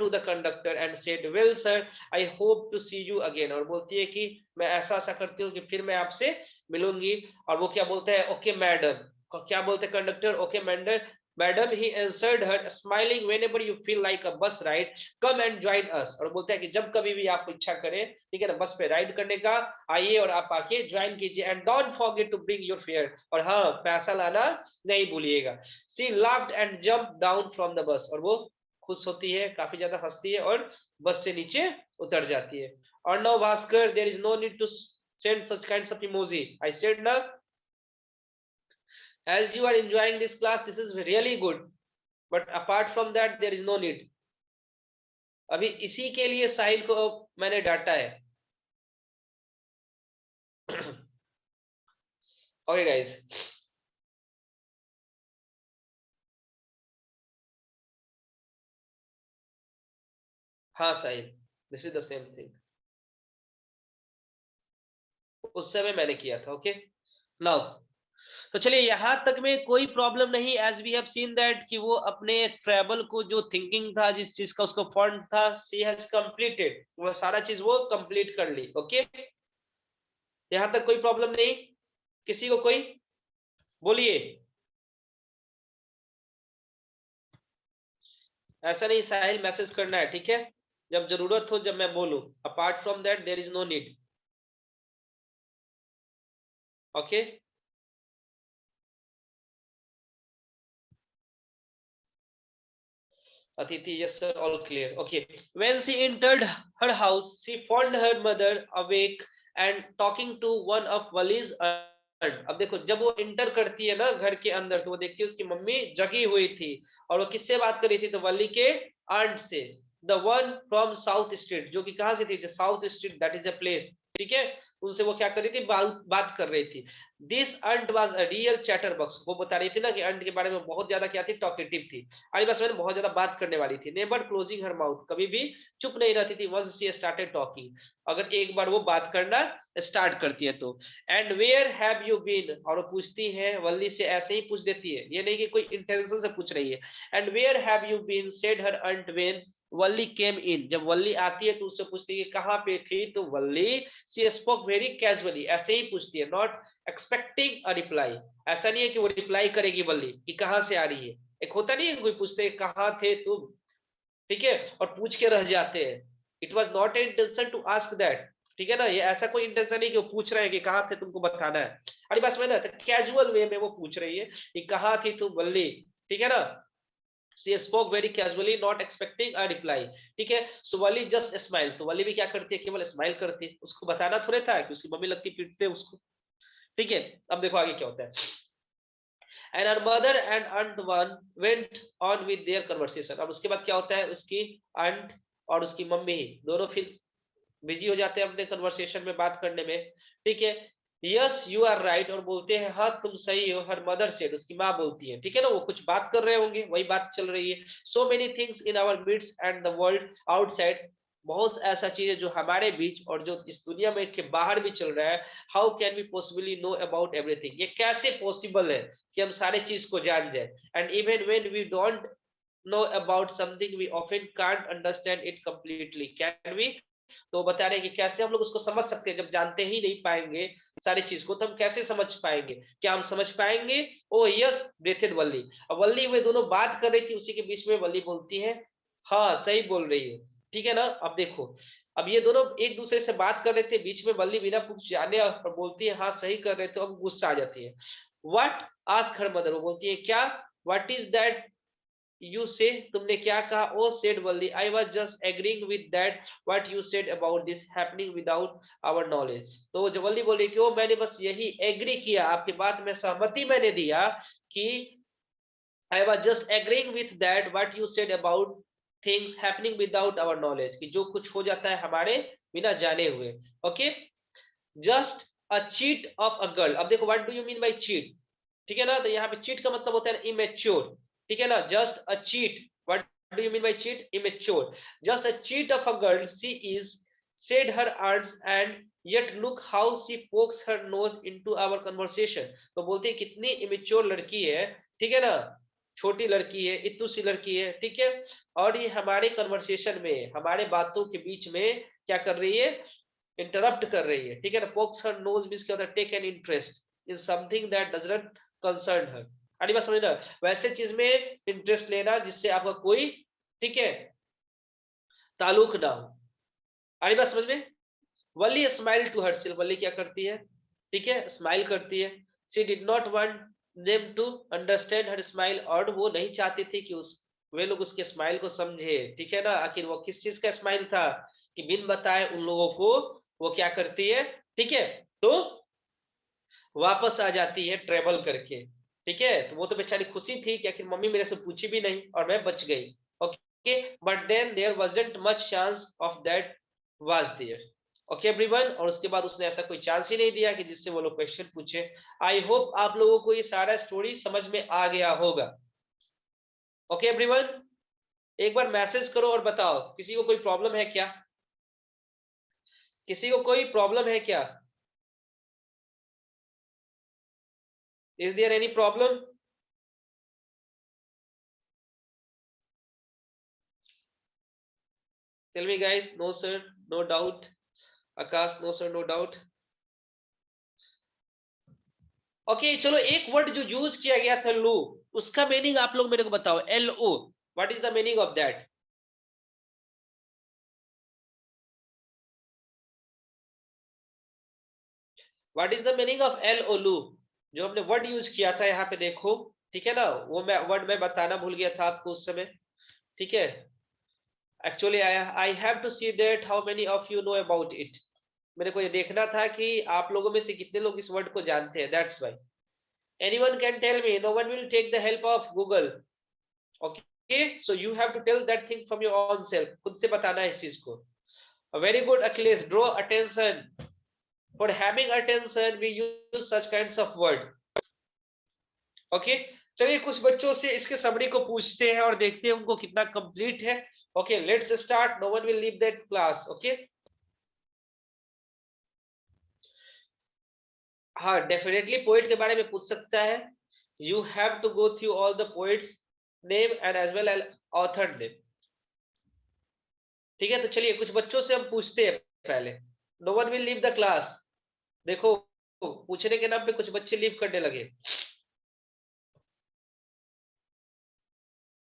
the conductor and said, well sir, I hope to see you again, और बोलती है कि मैं ऐसा ऐसा करती हूँ कि फिर मैं आपसे मिलूंगी। और वो क्या बोलते हैं, ओके मैडम, क्या बोलते हैं conductor, okay madam, he answered her smiling, whenever you feel like a bus ride come and join us, और बोलता है कि जब कभी भी आप इच्छा करें, ठीक है ना, बस पे राइड करने का, आइए और आप आके ज्वाइन कीजिए, and don't forget to bring your fare, और हाँ पैसा लाना नहीं भूलिएगा। सी laughed and jumped down from the bus, और वो खुश होती है, काफी ज्यादा हंसती है और बस से नीचे उतर जाती है। और no Bhaskar, there is no need to send such kinds of emoji, I said ना, as you are enjoying this class, this is really good, but apart from that there is no need. अभी इसी के लिए साहिल को मैंने डांटा है. Okay guys. हाँ Sahil, this is the same thing. उस समय मैंने किया था. ओके नाउ, तो चलिए यहां तक में कोई प्रॉब्लम नहीं. As we have seen that कि वो अपने ट्रैवल को जो थिंकिंग था, जिस चीज का उसको फॉन्ट था, शी हैज कंप्लीटेड, वो सारा चीज वो कंप्लीट कर ली. ओके, यहां तक कोई प्रॉब्लम नहीं. किसी को कोई बोलिए. ऐसा नहीं साहिल, मैसेज करना है, ठीक है, जब जरूरत हो, जब मैं बोलूं. Apart from that there is no need. Okay, Aditi, yes sir, all clear. Okay. When she entered her house, she found her mother awake and talking to one of Wali's aunt. अब देखो, जब वो inter करती है ना घर के अंदर, तो वो देखती है उसकी मम्मी जगी हुई थी, और वो किससे बात कर रही थी? तो वली के आंट से. The one from south street, जो कि कहाँ से थी? South street, that is a place. ठीक है, उनसे वो क्या कर रही थी? बात कर रही थी. This aunt was a real chatterbox. वो बता रही थी ना कि अंट के बारे में बहुत ज्यादा क्या थी? टॉकेटिव थी. अरे बस मैंने बहुत ज्यादा बात करने वाली थी. नेवर क्लोजिंग हर माउथ, कभी भी चुप नहीं रहती थी. वंस शी स्टार्टेड टॉकिंग, अगर एक बार वो बात करना स्टार्ट करती है तो. And where have you been, और वो पूछती है वल्ली से, ऐसे ही पूछ देती है, ये नहीं कि कोई इंटेंशन से पूछ रही है. And where have you been said her aunt when Valli came in. जब वल्ली आती है तो उससे पूछती है कि कहाँ पे थी? तो वल्ली सी स्पोक वेरी कैजुअली, ऐसे ही पूछती है, नॉट एक्सपेक्टिंग अ रिप्लाई. ऐसा नहीं है कि वो रिप्लाई करेगी वल्ली कि कहाँ से आ रही है. एक होता नहीं है, कोई पूछते हैं कहाँ थे तुम, ठीक है, और पूछ के रह जाते हैं. It was not a intention to ask that. ठीक है ना, ये ऐसा कोई इंटेंशन नहीं कि वो पूछ रहे हैं कि कहाँ थे, तुमको बताना है. अरे बस मैं ना कैजुअल वे में वो पूछ रही है कि कहाँ थी तुम वल्ली. ठीक है ना, she spoke very casually not expecting a reply. ठीक है, so वली just smile. तो वली भी क्या करती है? केवल स्माइल करती है. उसको बताना थोड़े था कि उसकी मम्मी लगती पीटते उसको. ठीक है, अब देखो आगे क्या होता है. And her mother and aunt one went on with their conversation. अब उसके बाद क्या होता है? उसकी aunt और उसकी मम्मी दोनों फिर बिजी हो जाते हैं अपने कन्वर्सेशन में, बात करने में. ठीक है, यस यू आर राइट, और बोलते हैं हाँ तुम सही हो. हर मदर सेड, उसकी माँ बोलती है. ठीक है ना, वो कुछ बात कर रहे होंगे, वही बात चल रही है. So many things in our midst and the world outside, बहुत ऐसा चीज है जो हमारे बीच और जो इस दुनिया में के बाहर भी चल रहा है. How can we possibly know about everything, ये कैसे पॉसिबल है कि हम सारे चीज को जान जाए. And even when we don't know about something we often can't understand it completely, can we. तो बता रहे हैं कि कैसे हम लोग उसको समझ सकते हैं, जब जानते ही नहीं पाएंगे सारी चीज को, तो हम कैसे समझ पाएंगे? क्या हम समझ पाएंगे? ओ यस, ब्रेथेड वल्ली. अब वल्ली वे दोनों बात कर रही थी, उसी के बीच में वल्ली बोलती है हाँ सही बोल रही है. ठीक है ना, अब देखो, अब ये दोनों एक दूसरे से बात कर रहे थे, बीच में वल्ली बिना कुछ जाने और बोलती है हाँ सही कर रहे थे. तो अब गुस्सा आ जाती है. व्हाट आस्क हर मदर, वो बोलती है क्या? व्हाट इज दैट यू से, तुमने क्या कहा? Oh said Valli, I was just agreeing with that what you said about this happening without our knowledge. तो जो वल्ली बोल रही कि ओ मैंने बस यही एग्री किया, आपकी बात में सहमति मैंने दिया कि I was just agreeing with that what you said about things happening without our knowledge, कि जो कुछ हो जाता है हमारे बिना जाने हुए. Okay, just a cheat of a girl. अब देखो, what do you mean by cheat? ठीक है ना, तो यहाँ पे चीट का मतलब होता है इमेच्योर. ठीक है ना, just a cheat, what do you mean by cheat? Immature. Just a cheat of a girl she is, said her aunts, and yet look how she pokes her nose into our conversation. तो बोलते हैं कितनी immature लड़की है. ठीक है ना, छोटी लड़की है, इतनी सी लड़की है. ठीक है, और ये हमारे कन्वर्सेशन में, हमारे बातों के बीच में क्या कर रही है? इंटरप्ट कर रही है. ठीक है ना, पोक्स हर नोज मींस क्या होता है? Take an interest in something that does not concern her. अरे बात समझना, वैसे चीज में इंटरेस्ट लेना जिससे आपका कोई, ठीक है, ताल्लुक ना हो. अरे बात समझ में. Valli smile to herself, Valli क्या करती है? ठीक है, स्माइल करती है. She did not want them to understand her smile, और वो नहीं चाहती थी कि उस वे लोग उसके स्माइल को समझे. ठीक है ना, आखिर वो किस चीज का स्माइल था कि बिन बताए उन लोगों को वो क्या करती है? ठीक है, तो वापस आ जाती है ट्रेवल करके. ठीक है, तो वो तो बेचारी खुशी थी कि आखिर मम्मी मेरे से पूछी भी नहीं और मैं बच गई। Okay, but then there wasn't much chance of that was there. Okay everyone, और उसके बाद उसने ऐसा कोई चांस ही नहीं दिया कि जिससे वो लोग क्वेश्चन पूछे। आई होप आप लोगों को ये सारा स्टोरी समझ में आ गया होगा। ओके एवरीवन, एक बार मैसेज करो और बताओ किसी को कोई प्रॉब्लम है क्या? किसी को कोई प्रॉब्लम है क्या? Is there any problem? Tell me guys, no sir, no doubt. Akash, no sir, no doubt. Okay, चलो एक वर्ड जो यूज किया गया था लो, उसका मीनिंग आप लोग मेरे को बताओ। L O, what is the meaning of that? What is the meaning of L O loo? जो हमने वर्ड यूज किया था यहाँ पे देखो, ठीक है ना, वो मैं वर्ड मैं बताना भूल गया था आपको उस समय। ठीक है, actually I have to see that how many of you know about it. मेरे को ये देखना था कि आप लोगों में से कितने लोग इस वर्ड को जानते हैं, that's why. Anyone can tell me, no one will take the help of Google. Okay, so you have to tell that thing from your own self, खुद से बताना है इस चीज को। Very good Akhilesh, draw attention. For having attention we use such kinds of word. Okay, चलिए कुछ बच्चों से इसके समरी को पूछते हैं और देखते हैं उनको कितना कंप्लीट है। Okay let's start, no one will leave that class. Okay, हाँ डेफिनेटली पोएट के बारे में पूछ सकता है। You have to go through all the poets name and as well as author name. ठीक है, तो चलिए कुछ बच्चों से हम पूछते हैं पहले। No one will leave the class. देखो, पूछने के नाम पे कुछ बच्चे लीव करने लगे।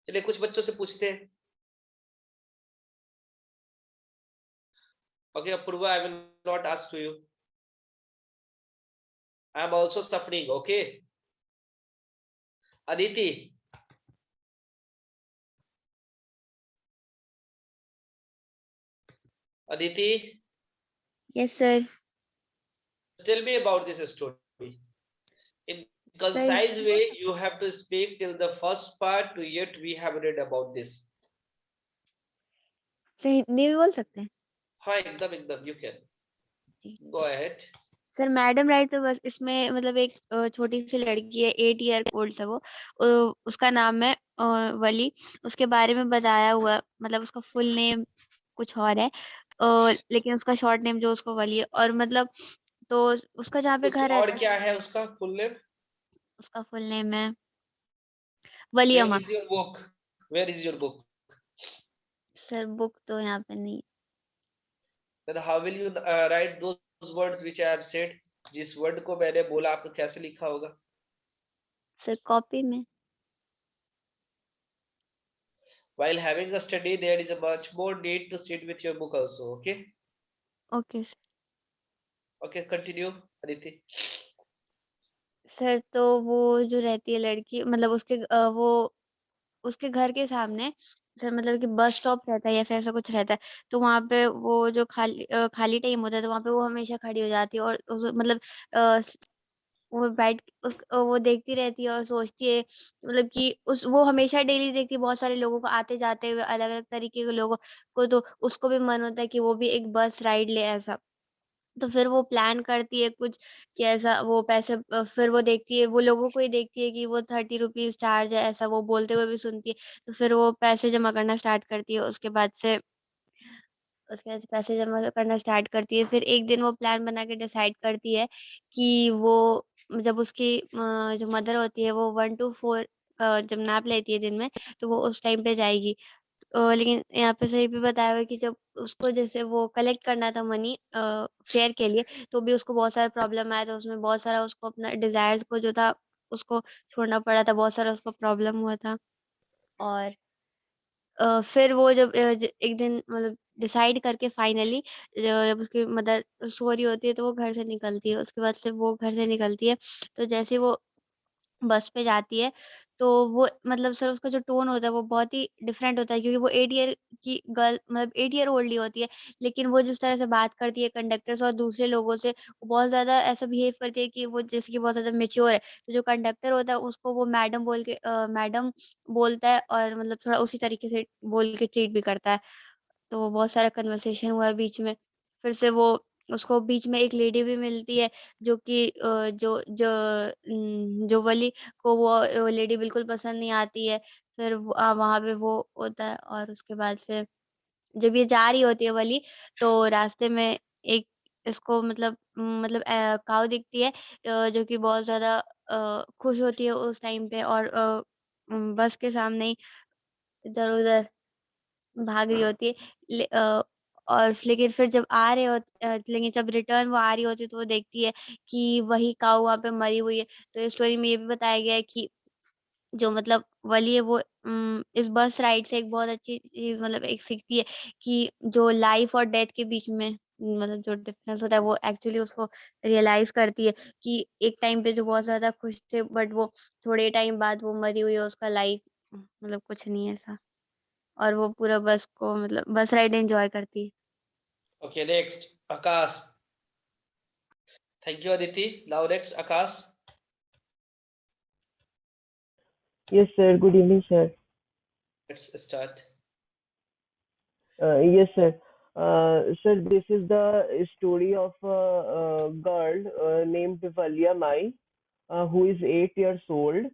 चलिए कुछ बच्चों से पूछते हैं। Okay Apurva, I will not ask to you, I am also suffering. Okay Aditi, Aditi, Yes, sir. tell me about this story. In sir concise way, you have to speak till the first part to yet we have read about this. Sir Hindi में बोल सकते हैं? हाँ एकदम एकदम, you can जी। go ahead. Sir madam right, तो बस इसमें मतलब एक छोटी सी लड़की है, 8 ईयर ओल्ड था वो। उसका नाम है वली। उसके बारे में बताया हुआ है, मतलब उसका फुल नेम कुछ और है, लेकिन उसका शॉर्ट नेम जो उसको वली है। और मतलब तो उसका जहाँ पे कुछ घर और रहता है, क्या है उसका फुल नेम? उसका फुल नेम है वली Where अमा। is your book? Where is your book? Sir book तो यहाँ पे नहीं। Then how will you write those words which I have said? जिस वर्ड को मैंने बोला आपको कैसे लिखा होगा? सर कॉपी में। While having a study, there is a much more need to sit with your book also. Okay? Okay sir. Okay, continue, Aditi. Sir तो वो जो रहती है लड़की, मतलब उसके वो उसके घर के सामने सर, मतलब कि बस स्टॉप रहता है या फिर ऐसा कुछ रहता है। तो वहां पे वो जो खाली टाइम होता है, तो वहां पे वो हमेशा खड़ी हो जाती है और मतलब अ, स- वो बैठ वो देखती रहती है और सोचती है, मतलब कि उस वो हमेशा डेली देखती है बहुत सारे लोगों को आते जाते हुए, अलग अलग तरीके के लोगों को। तो उसको भी मन होता है कि वो भी एक बस राइड ले ऐसा। तो फिर वो प्लान करती है कुछ कि ऐसा वो पैसे फिर वो देखती है, वो लोगों को ही देखती है कि वो 30 रुपीज चार्ज है, ऐसा वो बोलते हुए भी सुनती है। तो फिर वो पैसे जमा करना स्टार्ट करती है। उसके बाद से पैसे जमा करना स्टार्ट करती है। फिर एक दिन वो प्लान बना के डिसाइड करती है कि वो, जब उसकी जो मदर होती है वो 1 to 4 जब नाप लेती है दिन में, तो वो उस टाइम पे जाएगी। लेकिन यहाँ पे सही भी बताया हुआ है कि जब उसको जैसे वो कलेक्ट करना था मनी फेयर के लिए, तो भी उसको बहुत सारा प्रॉब्लम आया था। उसमें बहुत सारा उसको अपना डिजायर्स को जो था उसको छोड़ना पड़ा था, बहुत सारा उसको प्रॉब्लम हुआ था। और फिर वो जब एक दिन मतलब डिसाइड करके फाइनली, जब उसकी मदर सो रही होती है तो वो घर से निकलती है। उसके बाद से वो घर से निकलती है, तो जैसे वो बस पे जाती है, तो वो मतलब सर उसका जो टोन होता है वो बहुत ही डिफरेंट होता है, क्योंकि वो 8 ईयर की गर्ल मतलब 8 ईयर ओल्ड ही होती है। लेकिन वो जिस तरह से बात करती है कंडक्टर से और दूसरे लोगों से, वो बहुत ज़्यादा ऐसा बिहेव करती है कि वो जैसे कि बहुत ज़्यादा मैच्योर है। तो जो कंडक्टर होता है उसको वो मैडम बोल के मैडम बोलता है और मतलब थोड़ा उसी तरीके से बोल के ट्रीट भी करता है। तो बहुत सारा कन्वर्सेशन हुआ है बीच में। फिर से वो उसको बीच में एक लेडी भी मिलती है जो कि जो वली को वो लेडी बिल्कुल पसंद नहीं आती है। फिर वहाँ पे वो होता है और उसके बाद से जब ये जा रही होती है वली, तो रास्ते में एक इसको मतलब काऊ दिखती है, जो कि बहुत ज़्यादा खुश होती है उस टाइम पे और बस के सामने ही इधर-उधर भाग रही होती है। और लेकिन फिर जब आ रहे लेकिन जब रिटर्न वो आ रही होती है तो वो देखती है कि वही काऊ वहाँ पे मरी हुई है। तो इस स्टोरी में ये भी बताया गया है कि जो मतलब वली है वो इस बस राइड से एक बहुत अच्छी चीज़ मतलब एक सीखती है कि जो लाइफ और डेथ के बीच में मतलब जो डिफरेंस होता है वो एक्चुअली उसको रियलाइज़ करती है कि एक टाइम पे जो बहुत ज़्यादा खुश थे बट वो थोड़े टाइम बाद वो मरी हुई है, उसका लाइफ मतलब कुछ नहीं है ऐसा। और वो पूरा बस को मतलब बस राइड एन्जॉय करती है। Okay, next, Akash. Thank you, Aditi. Now next, Akash. Yes, sir. Good evening, sir. Let's start. Yes, sir. Sir, this is the story of a girl named Valia Mai, who is 8 years old.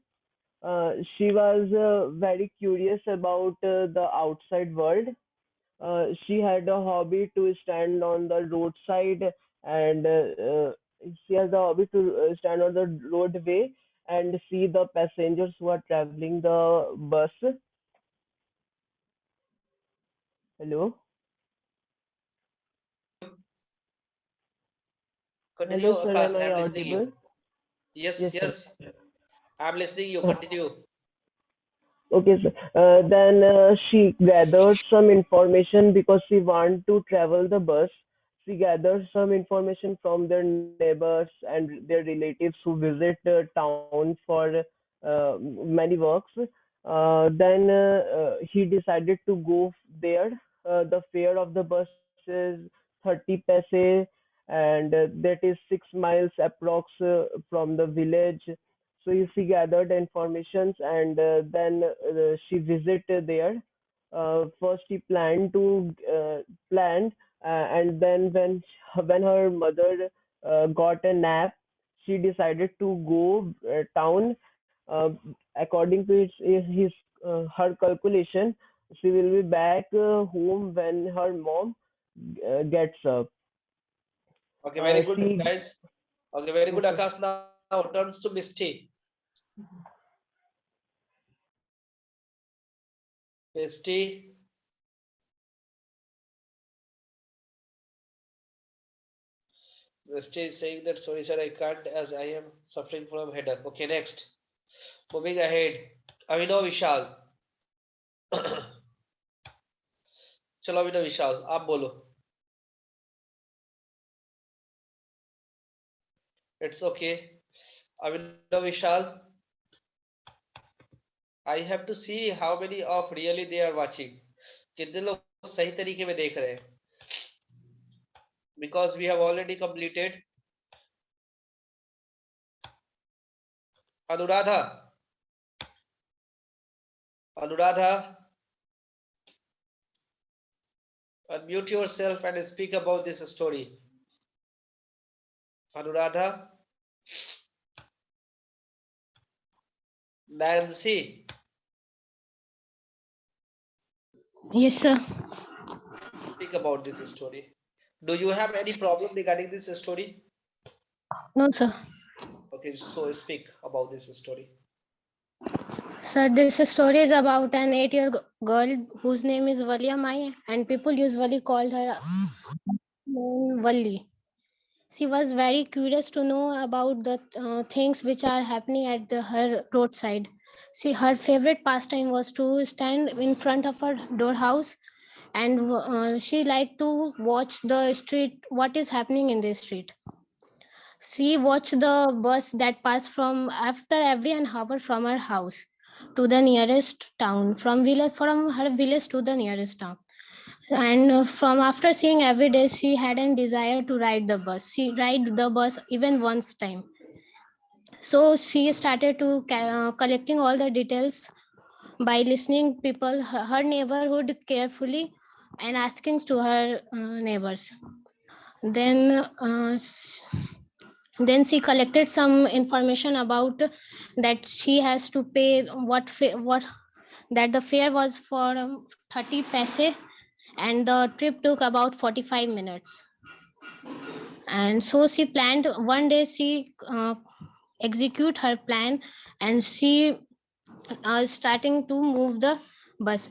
She was very curious about the outside world. She had a hobby to stand on the roadside, and she has the hobby to stand on the roadway and see the passengers who are traveling the bus. Hello. Continue, Hello, sir. Am Akash. I I'm listening you. audible? Yes, Yes, sir. yes. I'm listening you. Uh, Continue. Okay, sir. Then she gathered some information because she want to travel the bus. She gathered some information from their neighbors and their relatives who visit the town for many works. Then he decided to go there. The fare of the bus is 30 paise, and that is 6 miles approx from the village. So she gathered informations, and then she visited there. First she planned, and then when her mother got a nap, she decided to go town. According to her calculation, she will be back home when her mom gets up. Okay, very good, She guys. Okay, very good, Okay. Akash. Now turns to Misty. Misty. Misty is saying that sorry, sir, I can't as I am suffering from headache. Okay, next. Moving ahead. Abhinav Vishal. चलो अभिनव विशाल आप बोलो. It's okay. Abhinav Vishal. I have to see how many of really they are watching. कितने लोग सही तरीके में देख रहे हैं. Because we have already completed. Anuradha. Anuradha. Unmute yourself and speak about this story. Anuradha. Nancy. Yes, sir. Speak about this story. Do you have any problem regarding this story? No, sir. Okay, so speak about this story. Sir, this story is about an 8-year girl whose name is Valia Mai, and people usually called her Valli. She was very curious to know about the things which are happening at her roadside. Her favorite pastime was to stand in front of her door house, and she liked to watch the street, what is happening in the street. She watched the bus that passed from after every an hour from her house to the nearest town, from her village to the nearest town. And from after seeing every day, she had a desire to ride the bus. She ride the bus even once time. So she started to collecting all the details by listening people her neighborhood carefully and asking to her neighbors. Then then she collected some information about that she has to pay what that the fare was for 30 paise, and the trip took about 45 minutes. And so she planned one day she execute her plan, and she starting to move the bus.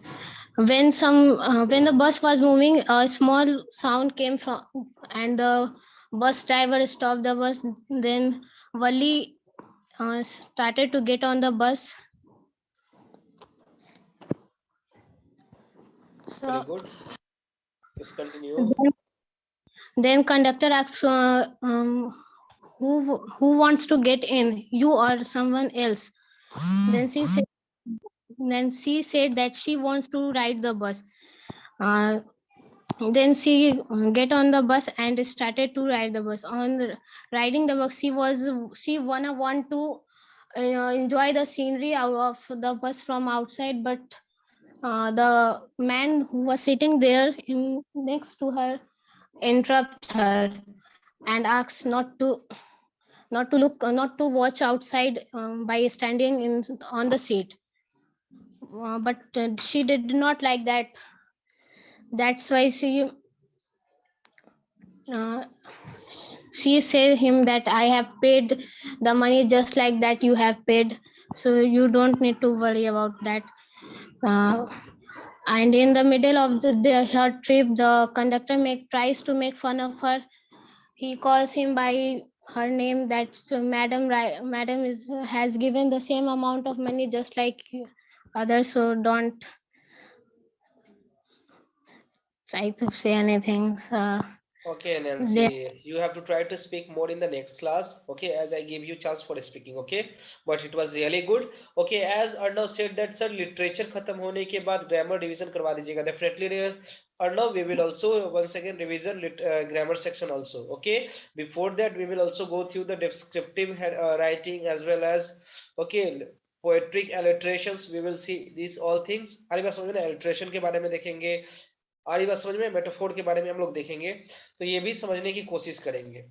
When the bus was moving, a small sound came from, and the bus driver stopped the bus. Then Wali started to get on the bus. Very So good. Let's continue. then conductor asks, who wants to get in, you or someone else? Then she said that she wants to ride the bus. Uh, then she get on the bus and started to ride the bus. Riding the bus, she wanna want to enjoy the scenery out of the bus from outside, but the man who was sitting there next to her interrupt her and asks not to watch outside by standing on the seat. But she did not like that. That's why uh, she said him that I have paid the money just like that you have paid, so you don't need to worry about that. uh, and in the middle of her trip, the conductor tries to make fun of her. He calls him by her name, that madam has given the same amount of money just like others, so don't try to say anything. Okay, They, Nancy, you have to try to speak more in the next class, okay, as I gave you chance for speaking, okay, but it was really good. Okay, as Arnav said that sir, literature खत्म होने के बाद grammar revision करवा दीजिएगा, definitely Arnav, we will also once again revision grammar section also, okay. Before that we will also go through the descriptive writing as well as, okay, poetic alliterations. We will see these all things. अरे बस समझ ना, alliteration के बारे में देखेंगे, आ रही बात समझ में, मेटाफोर के बारे में हम लोग देखेंगे, तो ये भी समझने की कोशिश करेंगे,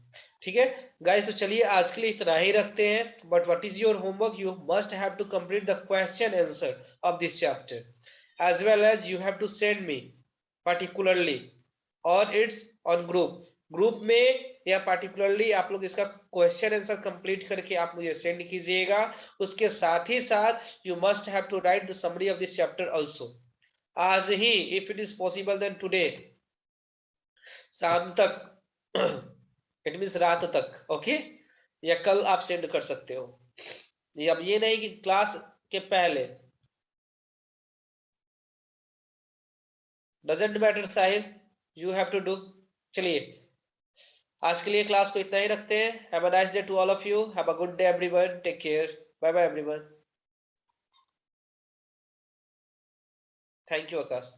ठीक है गाइस। तो चलिए आज के लिए इतना ही रखते हैं, but what is your homework, you must have to complete the question answer of this chapter as well as you have to send me particularly, और इट्स ऑन ग्रुप में या पार्टिकुलरली आप लोग इसका क्वेश्चन आंसर कंप्लीट करके आप मुझे send कीजिएगा। उसके साथ ही साथ you must have to write the summary of this chapter also आज ही, if it is possible then today शाम तक, इट मीन्स रात तक, ओके, या कल आप सेंड कर सकते हो। अब ये नहीं कि क्लास के पहले, doesn't matter Sahib, you have to do. चलिए आज के लिए क्लास को इतना ही रखते हैं। Have a nice day to all of you, have a good day everyone, take care, bye bye everyone. Thank you Akash.